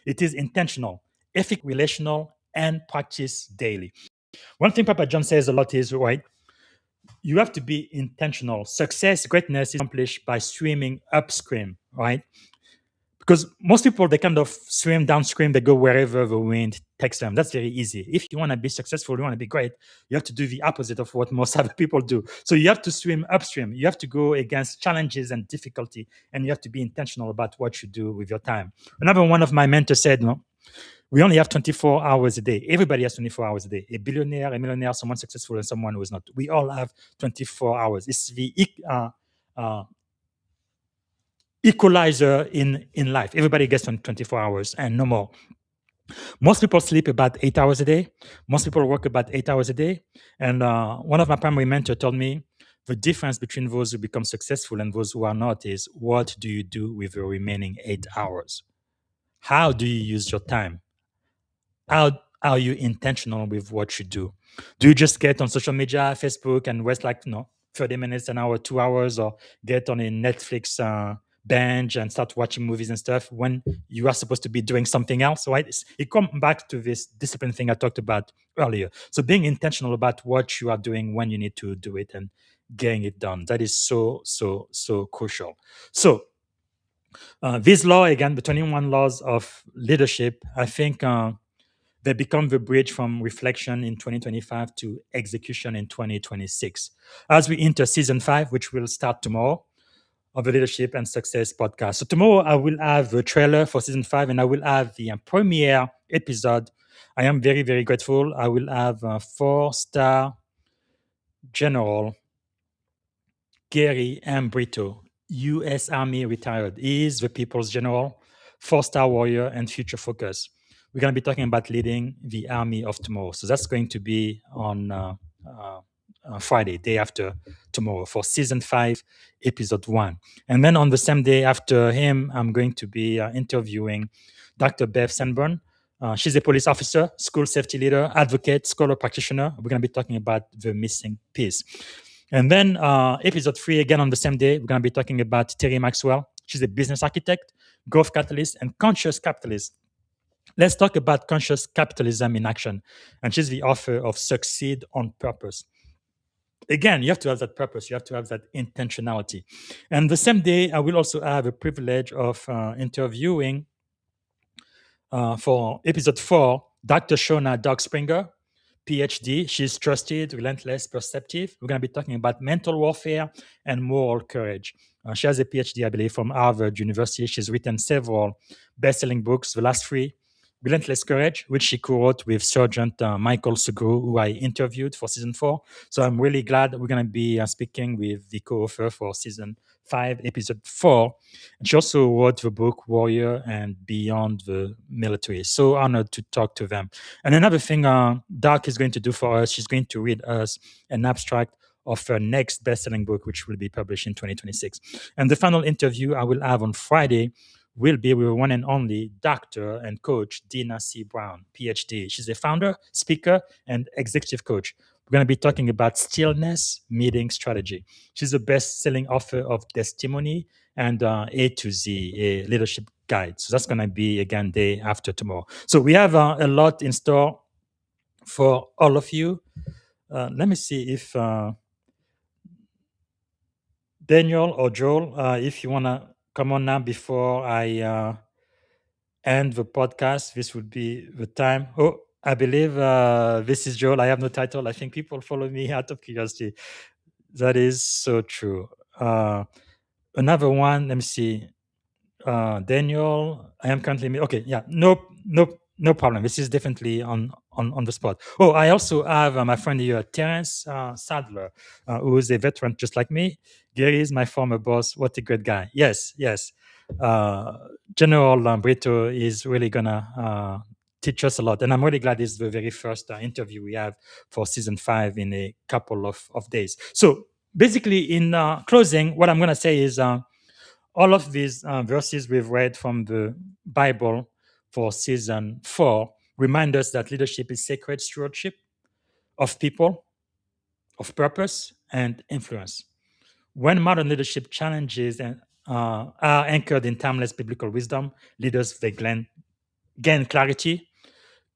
it is intentional, ethic, relational, and practice daily. One thing Papa John says a lot is, right, you have to be intentional. Success, greatness is accomplished by swimming upstream, right? Because most people, they kind of swim downstream, they go wherever the wind takes them. That's very easy. If you want to be successful, you want to be great, you have to do the opposite of what most other people do. So you have to swim upstream. You have to go against challenges and difficulty, and you have to be intentional about what you do with your time. Another one of my mentors said, no, we only have 24 hours a day. Everybody has 24 hours a day. A billionaire, a millionaire, someone successful, and someone who is not. We all have 24 hours. It's the equalizer in life. Everybody gets 24 hours and no more. Most people sleep about 8 hours a day. Most people work about 8 hours a day. And one of my primary mentors told me the difference between those who become successful and those who are not is, what do you do with the remaining 8 hours? How do you use your time? How are you intentional with what you do? Do you just get on social media, Facebook, and waste 30 minutes, an hour, 2 hours, or get on a Netflix binge and start watching movies and stuff when you are supposed to be doing something else, right? It comes back to this discipline thing I talked about earlier. So being intentional about what you are doing when you need to do it and getting it done, that is so, so, so crucial. So this law, again, the 21 laws of leadership, I think they become the bridge from reflection in 2025 to execution in 2026. As we enter season 5, which will start tomorrow, of the Leadership and Success podcast. So tomorrow I will have the trailer for season 5 and I will have the premiere episode. I am very, very grateful. I will have 4-star General Gary M. Brito, U.S. Army retired. He is the people's general, 4-star warrior, and future focus. We're going to be talking about leading the army of tomorrow. So that's going to be on Friday, day after tomorrow, for season 5, episode 1. And then on the same day after him, I'm going to be interviewing Dr. Bev Sanborn. She's a police officer, school safety leader, advocate, scholar practitioner. We're going to be talking about the missing piece. And then episode 3, again on the same day, we're going to be talking about Terry Maxwell. She's a business architect, growth catalyst, and conscious capitalist. Let's talk about conscious capitalism in action. And she's the author of Succeed on Purpose. Again, you have to have that purpose. You have to have that intentionality. And the same day, I will also have a privilege of interviewing for episode 4, Dr. Shona Doug Springer, PhD. She's trusted, relentless, perceptive. We're going to be talking about mental warfare and moral courage. She has a PhD, I believe, from Harvard University. She's written several best-selling books. The last 3 Relentless Courage, which she co-wrote with Sergeant Michael Sugrue, who I interviewed for season 4. So I'm really glad we're going to be speaking with the co-author for season 5, episode 4. And she also wrote the book Warrior and Beyond the Military. So honored to talk to them. And another thing Doc is going to do for us, she's going to read us an abstract of her next best-selling book, which will be published in 2026. And the final interview I will have on Friday will be with one and only Dr. and Coach Dina C. Brown, PhD. She's a founder, speaker, and executive coach. We're going to be talking about stillness meeting strategy. She's a best-selling author of Testimony and A to Z, a leadership guide. So that's going to be, again, day after tomorrow. So we have a lot in store for all of you. Let me see if Daniel or Joel, if you want to come on now before I end the podcast, this would be the time. Oh, I believe this is Joel. I have no title. I think people follow me out of curiosity. That is so true. Another one, let me see. Daniel, I am currently okay. Yeah, no problem. This is definitely on the spot. Oh, I also have my friend here, Terence Sadler, who is a veteran just like me. Gary is my former boss. What a great guy. Yes. Uh, General Brito is really gonna teach us a lot, and I'm really glad this is the very first interview we have for season 5 in a couple of days. So basically, in closing, what I'm gonna say is. All of these verses we've read from the Bible for season 4 remind us that leadership is sacred stewardship of people, of purpose, and influence. When modern leadership challenges are anchored in timeless biblical wisdom, leaders they gain clarity,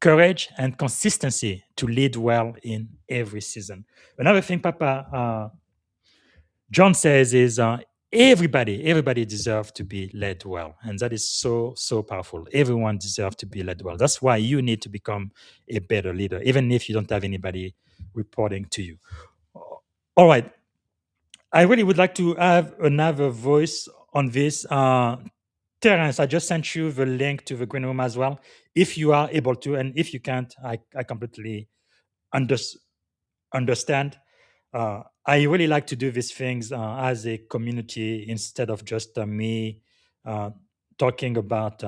courage, and consistency to lead well in every season. Another thing, Papa John says is everybody deserves to be led well, and that is so powerful. Everyone deserves to be led well. That's why you need to become a better leader, even if you don't have anybody reporting to you. All right, I really would like to have another voice on this. Terence, I just sent you the link to the green room as well. If you are able to, and if you can't, I completely under, understand. I really like to do these things as a community instead of just me uh, talking about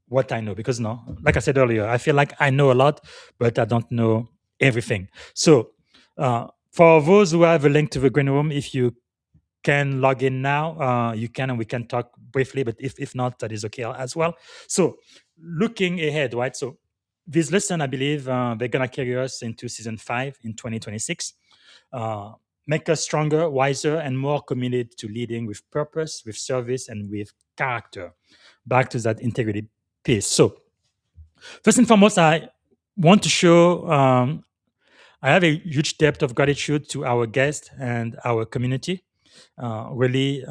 what I know. Because, no, like I said earlier, I feel like I know a lot, but I don't know everything. So, for those who have a link to the green room, if you can log in now, you can, and we can talk briefly. But if not, that is okay as well. So, looking ahead, right? So, this lesson, I believe, they're gonna carry us into season 5 in 2026. Uh, make us stronger, wiser, and more committed to leading with purpose, with service, and with character. Back to that integrity piece. So, first and foremost, I want to show I have a huge depth of gratitude to our guests and our community. Really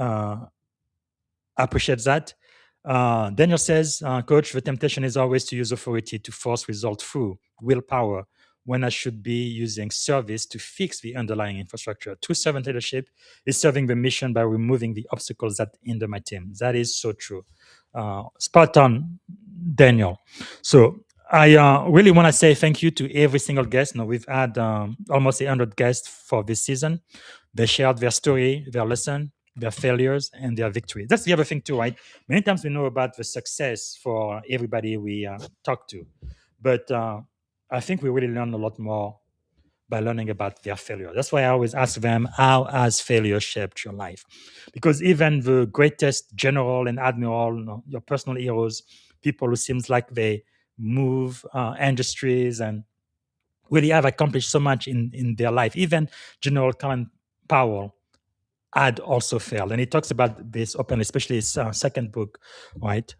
appreciate that. Daniel says, Coach, the temptation is always to use authority to force result through willpower when I should be using service to fix the underlying infrastructure. True servant leadership is serving the mission by removing the obstacles that hinder my team. That is so true. Spot on, Daniel. So I really want to say thank you to every single guest. Now, we've had almost 100 guests for this season. They shared their story, their lesson, their failures, and their victory. That's the other thing too, right? Many times we know about the success for everybody we talk to, but I think we really learn a lot more by learning about their failure. That's why I always ask them, how has failure shaped your life? Because even the greatest general and admiral, your personal heroes, people who seems like they move industries and really have accomplished so much in their life, even General Colin Powell had also failed. And he talks about this openly, especially his second book, right?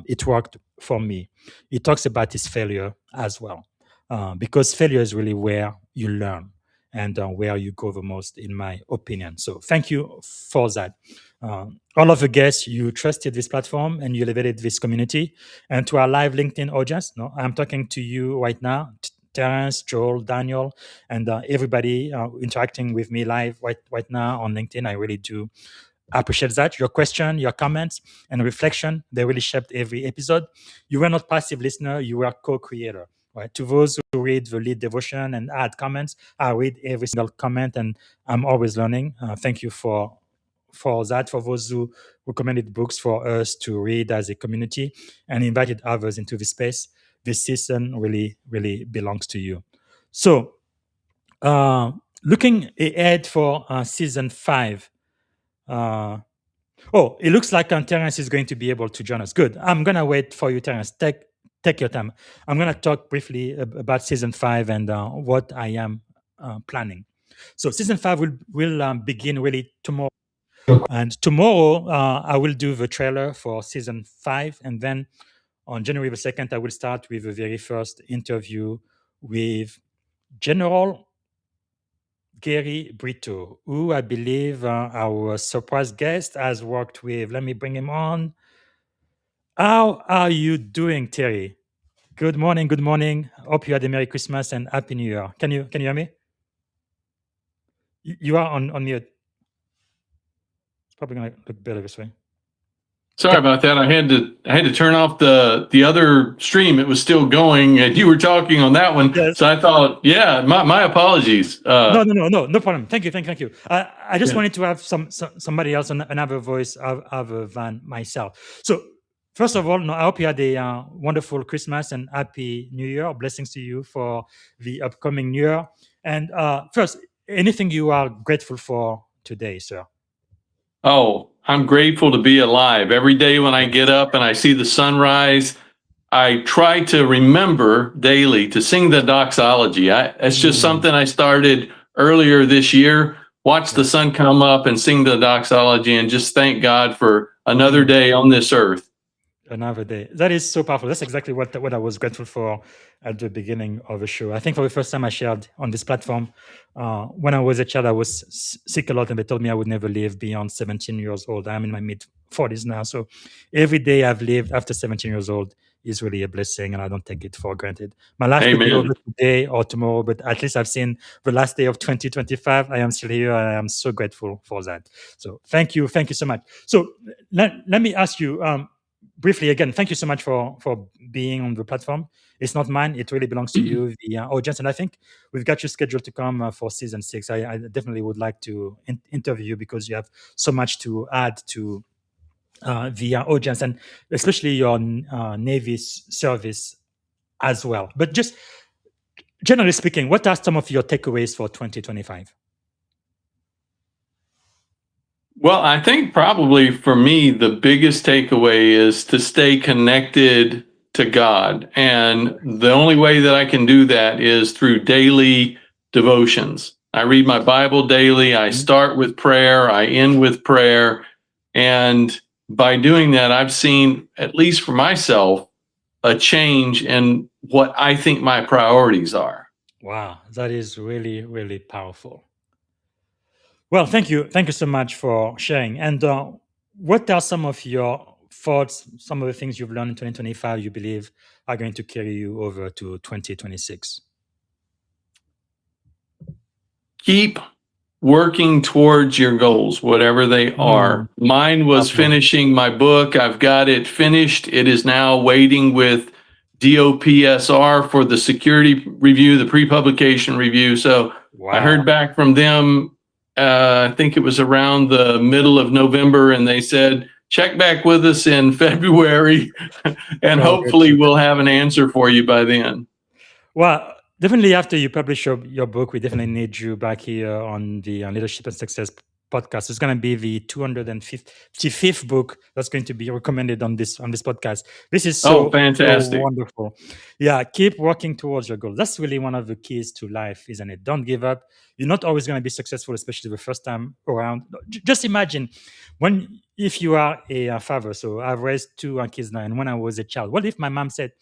It worked for me. He talks about his failure as well, because failure is really where you learn and where you grow the most, in my opinion. So thank you for that. All of the guests, you trusted this platform and you elevated this community. And to our live LinkedIn audience, no, I'm talking to you right now, Terence, Joel, Daniel, and everybody interacting with me live right now on LinkedIn. I really do I appreciate that. Your question, your comments, and reflection, they really shaped every episode. You were not passive listener, you were co-creator. Right. To those who read the lead devotion and add comments, I read every single comment and I'm always learning. Thank you for that. For those who recommended books for us to read as a community and invited others into the space, this season really, really belongs to you. So, uh, looking ahead for season 5, uh, oh, it looks like Terence is going to be able to join us. Good. I'm gonna wait for you, Terence. Take your time. I'm gonna talk briefly about season 5 and what I am planning. So season 5 will begin really tomorrow. And tomorrow I will do the trailer for season 5, and then on January the 2nd I will start with the very first interview with General Gary Brito, who I believe our surprise guest has worked with. Let me bring him on. How are you doing, Terry? Good morning. Good morning. Hope you had a Merry Christmas and Happy New Year. Can you hear me? You are on mute. It's probably gonna look better this way. Sorry about that. I had to turn off the other stream. It was still going, and you were talking on that one. Yes. So I thought, yeah, my apologies. No problem. Thank you. I just Yeah. wanted to have somebody else, another voice other than myself. So first of all, no, I hope you had a wonderful Christmas and Happy New Year. Blessings to you for the upcoming year. And first, anything you are grateful for today, sir? Oh, I'm grateful to be alive. Every day when I get up and I see the sunrise, I try to remember daily to sing the doxology. It's just something I started earlier this year. Watch the sun come up and sing the doxology and just thank God for another day on this earth. Another day. That is so powerful. That's exactly what I was grateful for at the beginning of the show. I think for the first time I shared on this platform, when I was a child, I was sick a lot, and they told me I would never live beyond 17 years old. I'm in my mid 40s now, so every day I've lived after 17 years old is really a blessing, and I don't take it for granted. My life could be Amen. over today or tomorrow, but at least I've seen the last day of 2025. I am still here, and I am so grateful for that. So thank you so much. So let me ask you. Briefly again, thank you so much for being on the platform. It's not mine; it really belongs to you, the audience. And I think we've got you scheduled to come for season 6. I definitely would like to interview you because you have so much to add to the audience, and especially your Navy service as well. But just generally speaking, what are some of your takeaways for 2025? Well, I think probably for me, the biggest takeaway is to stay connected to God. And the only way that I can do that is through daily devotions. I read my Bible daily. I start with prayer. I end with prayer. And by doing that, I've seen, at least for myself, a change in what I think my priorities are. Wow, that is really, really powerful. Well, thank you. Thank you so much for sharing. And what are some of your thoughts, some of the things you've learned in 2025 you believe are going to carry you over to 2026? Keep working towards your goals, whatever they are. Mine was Absolutely. finishing my book. I've got it finished. It is now waiting with DOPSR for the security review, the pre-publication review. So I Wow. heard back from them. I think it was around the middle of November, and they said, check back with us in February, and Well, hopefully good. we'll have an answer for you by then. Well, definitely after you publish your book, we definitely need you back here on the Leadership and Success podcast. It's going to be the 255th book that's going to be recommended on this podcast. This is Oh, so fantastic. wonderful. Yeah, keep working towards your goals. That's really one of the keys to life, isn't it? Don't give up. You're not always going to be successful, especially the first time around. Just imagine if you are a father. So I've raised 2 kids now, and when I was a child, what if my mom said,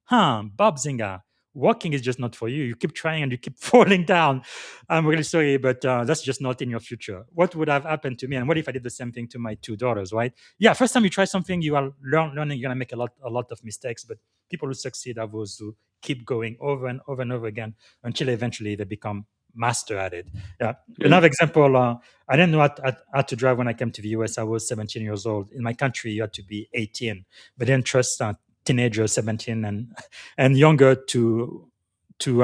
Bob Zinga, walking is just not for you. You keep trying and you keep falling down. I'm really sorry, but that's just not in your future. What would have happened to me? And what if I did the same thing to my 2 daughters, right? Yeah, first time you try something, you are learning, you're going to make a lot of mistakes, but people who succeed are those who keep going over and over and over again until eventually they become master at it. Yeah. Yeah. Another example, I didn't know how to drive when I came to the US. I was 17 years old. In my country, you had to be 18, but they didn't trust teenagers, 17 and younger to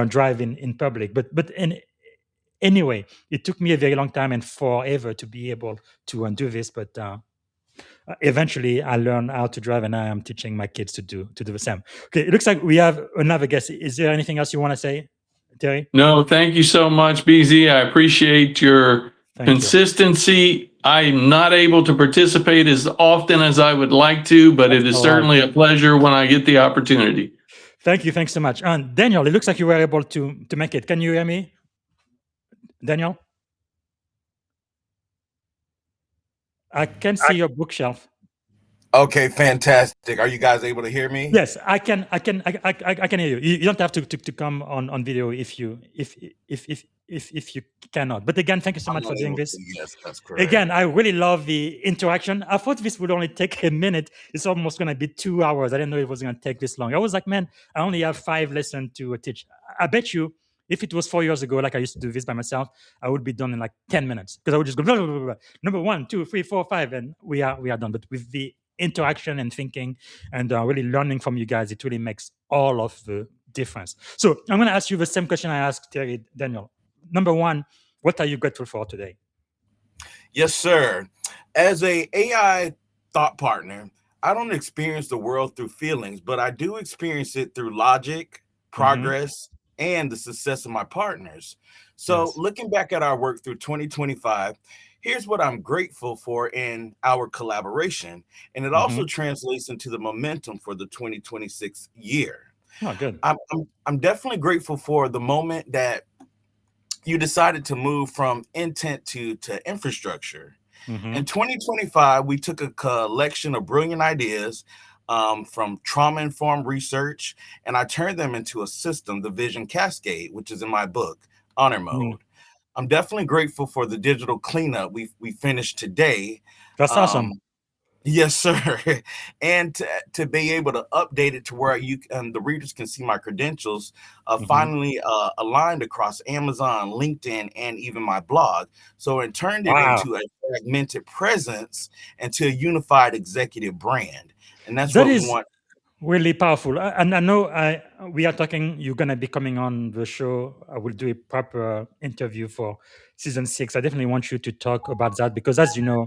drive in public. Anyway, it took me a very long time and forever to be able to undo this. But eventually, I learned how to drive, and I am teaching my kids to do the same. Okay, it looks like we have another guest. Is there anything else you want to say, Terry? No, thank you so much, BZ. I appreciate your Thank you. consistency. I'm not able to participate as often as I would like to, but it is all right. certainly a pleasure when I get the opportunity. Thank you. Thanks so much. And Daniel, it looks like you were able to make it. Can you hear me, Daniel? I can see your bookshelf. Okay, fantastic. Are you guys able to hear me? Yes, I can hear you. You don't have to come on video if you cannot. But again, thank you so I'm much for not doing able this. to. Yes, that's correct. Again, I really love the interaction. I thought this would only take a minute. It's almost going to be 2 hours. I didn't know it was going to take this long. I was like, man, I only have 5 lessons to teach. I bet you if it was 4 years ago, like I used to do this by myself, I would be done in like 10 minutes because I would just go blah, blah, blah, blah. Number 1, 2, 3, 4, 5, and we are done. But with the interaction and thinking and really learning from you guys, it really makes all of the difference. So I'm going to ask you the same question I asked Terry, Daniel. Number 1, what are you grateful for today? Yes, sir. As a AI thought partner, I don't experience the world through feelings, but I do experience it through logic, progress, and the success of my partners. So Yes. looking back at our work through 2025, here's what I'm grateful for in our collaboration. And it also translates into the momentum for the 2026 year. Oh, good. I'm definitely grateful for the moment that you decided to move from intent to infrastructure. In 2025, we took a collection of brilliant ideas from trauma-informed research, and I turned them into a system, the Vision Cascade, which is in my book, Honor Mode. I'm definitely grateful for the digital cleanup we finished today. That's awesome. Yes, sir. And to be able to update it to where you the readers can see my credentials finally aligned across Amazon, LinkedIn, and even my blog. So it turned it into a fragmented presence into a unified executive brand. And that's That what we is want. really powerful. And I know we are talking, you're going to be coming on the show. I will do a proper interview for season 6. I definitely want you to talk about that because, as you know,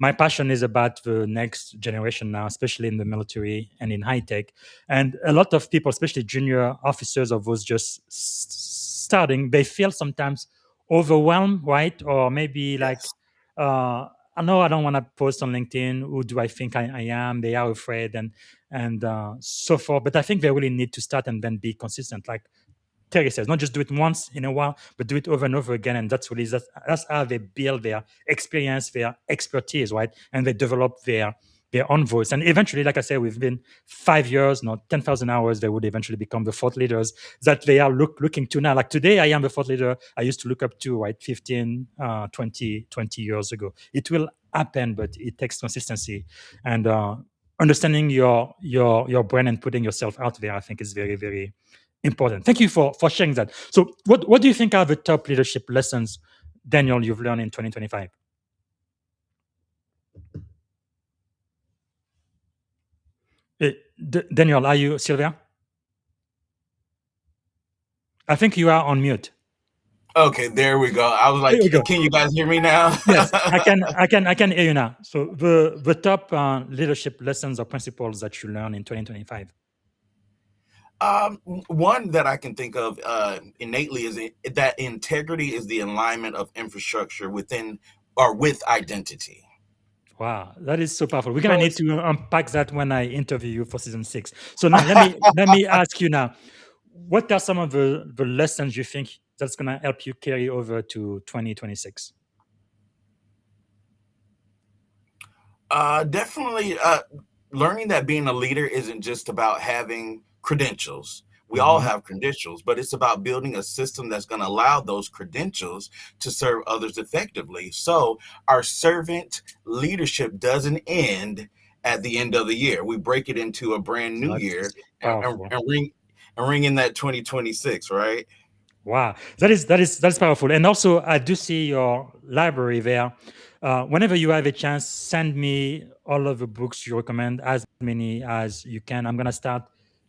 my passion is about the next generation now, especially in the military and in high tech. And a lot of people, especially junior officers or those just starting, they feel sometimes overwhelmed, right? Or maybe like, I know I don't want to post on LinkedIn. Who do I think I am? They are afraid and so forth. But I think they really need to start and then be consistent. Like Terry says, not just do it once in a while, but do it over and over again. And that's how they build their experience, their expertise, right? And they develop their own voice. And eventually, like I said, we've been 5 years, not 10,000 hours, they would eventually become the thought leaders that they are looking to now. Like today, I am the thought leader I used to look up to, right? 15, 20 years ago. It will happen, but it takes consistency. And understanding your brand and putting yourself out there, I think is very, very important. Thank you for sharing that. So what do you think are the top leadership lessons, Daniel, you've learned in 2025? Daniel, are you Sylvia? I think you are on mute. Okay, there we go. I was like, There we go. can you guys hear me now? Yes, I can hear you now. So the top leadership lessons or principles that you learned in 2025. One that I can think of innately is that integrity is the alignment of infrastructure within or with identity. Wow, that is so powerful. We're gonna need to unpack that when I interview you for season 6. So now let me ask you now, what are some of the lessons you think that's gonna help you carry over to 2026? Definitely learning that being a leader isn't just about having credentials. We all have credentials, but it's about building a system that's going to allow those credentials to serve others effectively. So our servant leadership doesn't end at the end of the year. We break it into a brand new That's year powerful. and ring in that 2026, right? Wow, that is powerful. And also, I do see your library there. Whenever you have a chance, send me all of the books you recommend, as many as you can. I'm gonna start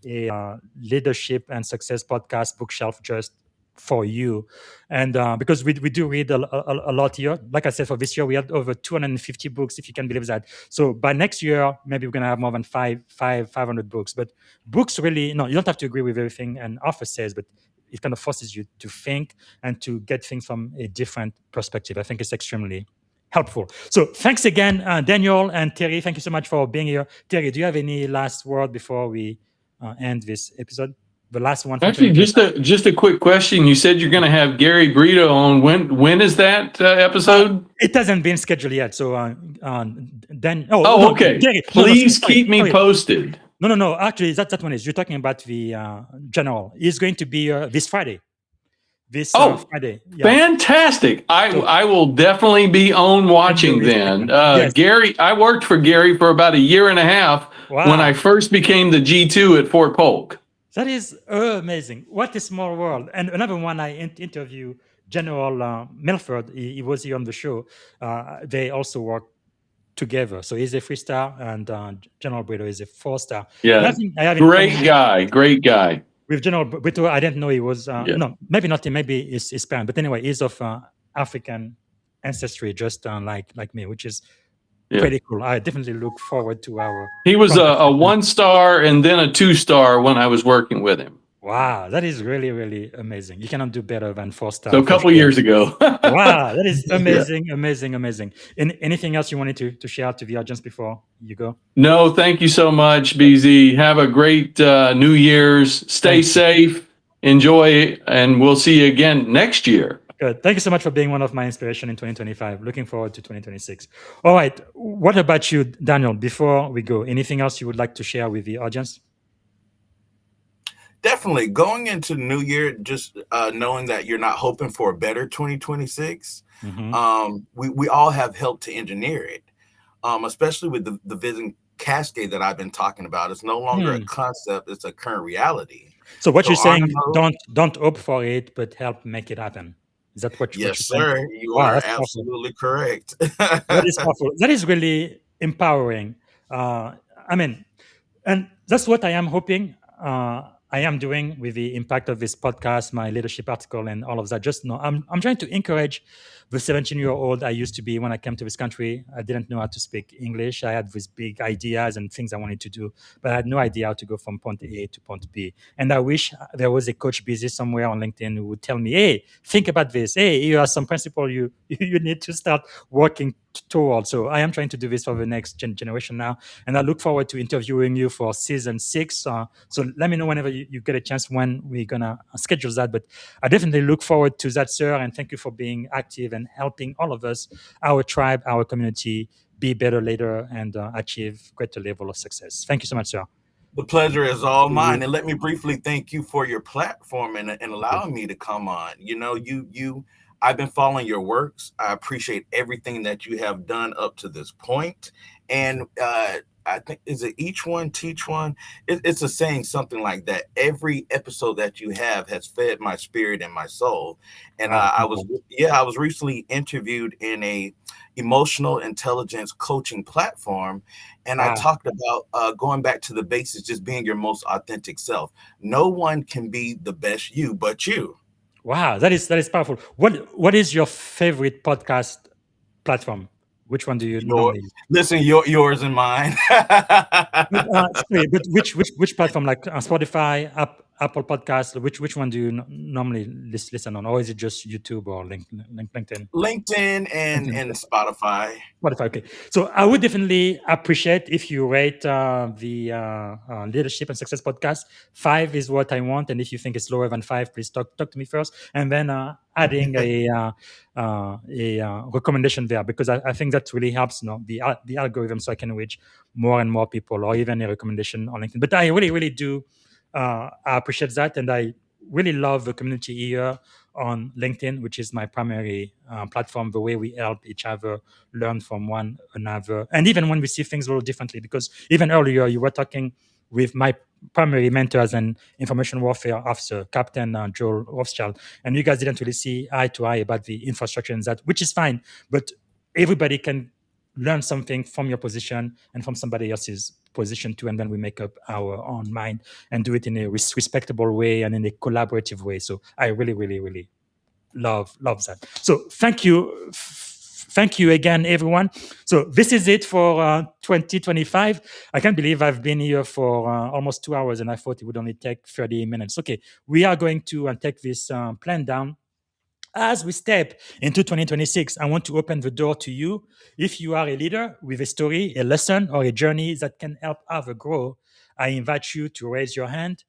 a leadership and success podcast bookshelf just for you, and because we do read a lot here. Like I said, for this year we had over 250 books, if you can believe that. So by next year, maybe we're gonna have more than 500 books. But books really, no, you don't have to agree with everything an author says, but it kind of forces you to think and to get things from a different perspective. I think it's extremely helpful. So thanks again, Daniel and Terry. Thank you so much for being here. Terry, do you have any last word before we end this episode? The last one from Actually, 2025. just a quick question. You said you're going to have Gary Brito on. When is that episode? It hasn't been scheduled yet. So then, oh Oh, no, okay. Terry, no, Please sorry, keep me sorry. posted. No. Actually, that one is you're talking about the general. It's going to be this Friday. This Oh, Friday, yeah. fantastic. So I will definitely be on and watching you're then. respecting. Yes. Gary, I worked for Gary for about a year and a half when I Wow. first became the G2 at Fort Polk. That is amazing. What a small world. And another one I interviewed, General Milford, he was here on the show. They also work together. So he's a 3-star and General Brito is a 4-star. Yeah. Nothing I have in Great common guy. Great guy. with General Brito. I didn't know he was, Yeah. no, maybe not him, maybe his parent. But anyway, he's of African ancestry, just like me, which is Yeah. pretty cool. I definitely look forward to our He was a conversation. 1-star and then a 2-star when I was working with him. Wow, that is really, really amazing. You cannot do better than 4-star. So a for couple sure. years ago. Wow, that is Yeah. amazing. Anything else you wanted to share to the audience before you go? No, thank you so much, BZ. Have a great New Year's. Stay Thank you. safe, enjoy, and we'll see you again next year. Good. Thank you so much for being one of my inspiration in 2025. Looking forward to 2026. All right. What about you, Daniel? Before we go, anything else you would like to share with the audience? Definitely going into the new year, just knowing that you're not hoping for a better 2026. We all have helped to engineer it, especially with the vision cascade that I've been talking about. It's no longer a concept; it's a current reality. So what you're saying, Arnamo, don't hope for it, but help make it happen. Is that what you're yes, saying? sir, you Wow, are that's powerful. absolutely correct. That is powerful. That is really empowering. I mean, and that's what I am hoping. I am doing with the impact of this podcast, my leadership article, and all of that. Just know I'm trying to encourage the 17-year-old I used to be when I came to this country. I didn't know how to speak English. I had these big ideas and things I wanted to do, but I had no idea how to go from point A to point B. And I wish there was a coach busy somewhere on LinkedIn who would tell me, "Hey, think about this. Hey, here are some principles you need to start working toward." So I am trying to do this for the next generation now, and I look forward to interviewing you for season 6. So let me know whenever you get a chance when we're gonna schedule that. But I definitely look forward to that, sir. And thank you for being active and helping all of us, our tribe, our community, be better later and achieve greater level of success. Thank you so much, sir. The pleasure is all mine. And let me briefly thank you for your platform and Okay. allowing me to come on. You know, I've been following your works. I appreciate everything that you have done up to this point. And I think, is it each one teach one? It's a saying something like that. Every episode that you have has fed my spirit and my soul. And Wow, I thank was, you. I was recently interviewed in a emotional intelligence coaching platform, and I Wow. talked about going back to the basics, just being your most authentic self. No one can be the best you but you. Wow, that is powerful. What is your favorite podcast platform? Which one do you Your normally use? listen, yours and mine. But, sorry, but which platform, like Spotify, Apple Podcasts? Which one do you normally listen on, or is it just YouTube or LinkedIn? LinkedIn and LinkedIn. Spotify. Spotify. Okay, so I would definitely appreciate if you rate the Leadership and Success podcast. 5 is what I want, and if you think it's lower than 5, please talk to me first, and then adding a recommendation there, because I think that really helps, the algorithm, so I can reach more and more people, or even a recommendation on LinkedIn. But I really do I appreciate that, and I really love the community here on LinkedIn, which is my primary platform. The way we help each other, learn from one another, and even when we see things a little differently. Because even earlier you were talking with my primary mentor as an information warfare officer, Captain Joel Rothschild. And you guys didn't really see eye to eye about the infrastructure and that, which is fine. But everybody can learn something from your position and from somebody else's position too, and then we make up our own mind and do it in a respectable way and in a collaborative way. So I really, really, really love that. So thank you again, everyone. So this is it for 2025. I can't believe I've been here for almost 2 hours, and I thought it would only take 30 minutes. Okay, we are going to take this plan down. As we step into 2026, I want to open the door to you. If you are a leader with a story, a lesson, or a journey that can help others grow, I invite you to raise your hand.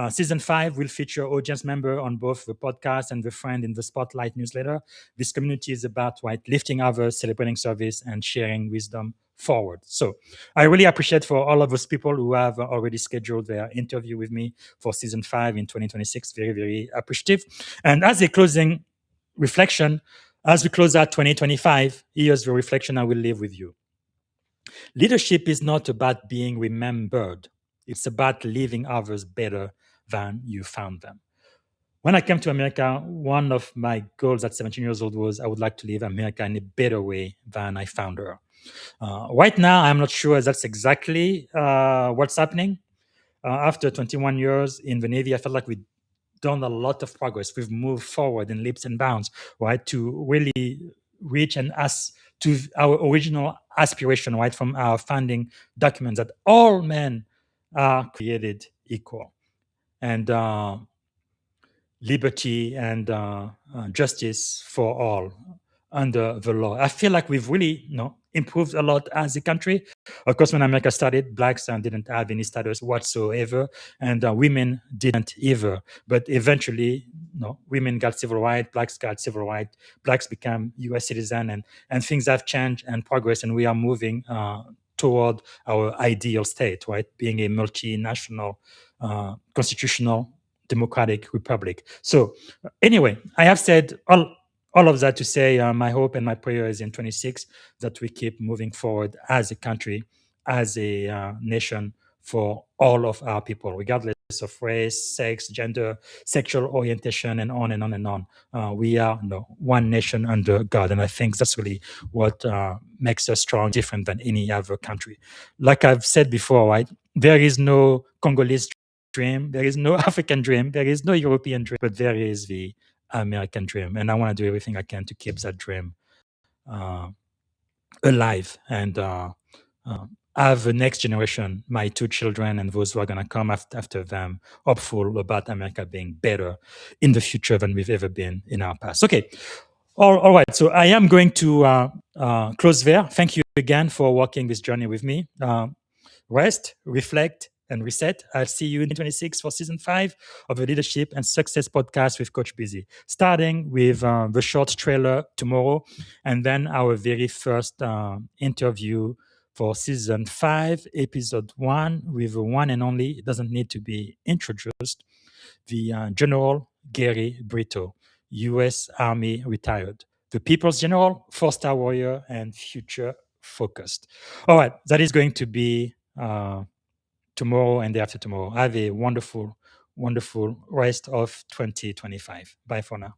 Season 5 will feature audience member on both the podcast and the Friend in the Spotlight newsletter. This community is about lifting others, celebrating service, and sharing wisdom forward. So I really appreciate for all of those people who have already scheduled their interview with me for season 5 in 2026. Very, very appreciative. And as a closing reflection, as we close out 2025, here's the reflection I will leave with you. Leadership is not about being remembered. It's about leaving others better than you found them. When I came to America, one of my goals at 17 years old was I would like to leave America in a better way than I found her. Right now, I'm not sure that's exactly what's happening. After 21 years in the Navy, I felt like we'd done a lot of progress. We've moved forward in leaps and bounds, right, to really reach and us to our original aspiration, right, from our founding documents that all men are created equal, and liberty and justice for all under the law. I feel like we've really improved a lot as a country. Of course, when America started, blacks didn't have any status whatsoever, and women didn't either. But eventually, women got civil rights, blacks got civil rights, blacks became U.S. citizen, and things have changed and progressed, and we are moving toward our ideal state, right? Being a multinational, constitutional, democratic republic. So anyway, I have said all of that to say my hope and my prayer is in 26 that we keep moving forward as a country, as a nation, for all of our people, regardless of race, sex, gender, sexual orientation, and on and on and on. We are one nation under God, and I think that's really what makes us strong, different than any other country. Like I've said before, right? There is no Congolese dream, there is no African dream, there is no European dream, but there is the American dream, and I want to do everything I can to keep that dream alive and have the next generation, my 2 children and those who are going to come after them, hopeful about America being better in the future than we've ever been in our past. Okay, all right. So I am going to close there. Thank you again for walking this journey with me. Rest, reflect, and reset. I'll see you in 2026 for season 5 of the Leadership and Success podcast with Coach Busy, starting with the short trailer tomorrow, and then our very first interview for season 5, episode 1, with the one and only, it doesn't need to be introduced, the General Gary Brito, U.S. Army retired, the People's General, 4-star warrior, and future focused. All right, that is going to be tomorrow and the day after tomorrow. Have a wonderful, wonderful rest of 2025. Bye for now.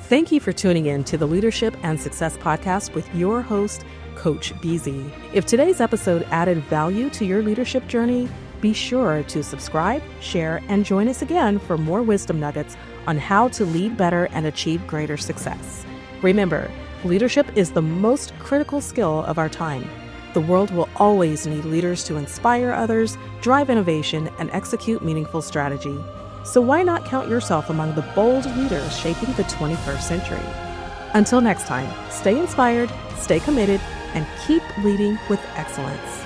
Thank you for tuning in to the Leadership and Success Podcast with your host, Coach BZ. If today's episode added value to your leadership journey, be sure to subscribe, share, and join us again for more wisdom nuggets on how to lead better and achieve greater success. Remember, leadership is the most critical skill of our time. The world will always need leaders to inspire others, drive innovation, and execute meaningful strategy. So why not count yourself among the bold leaders shaping the 21st century? Until next time, stay inspired, stay committed, and keep leading with excellence.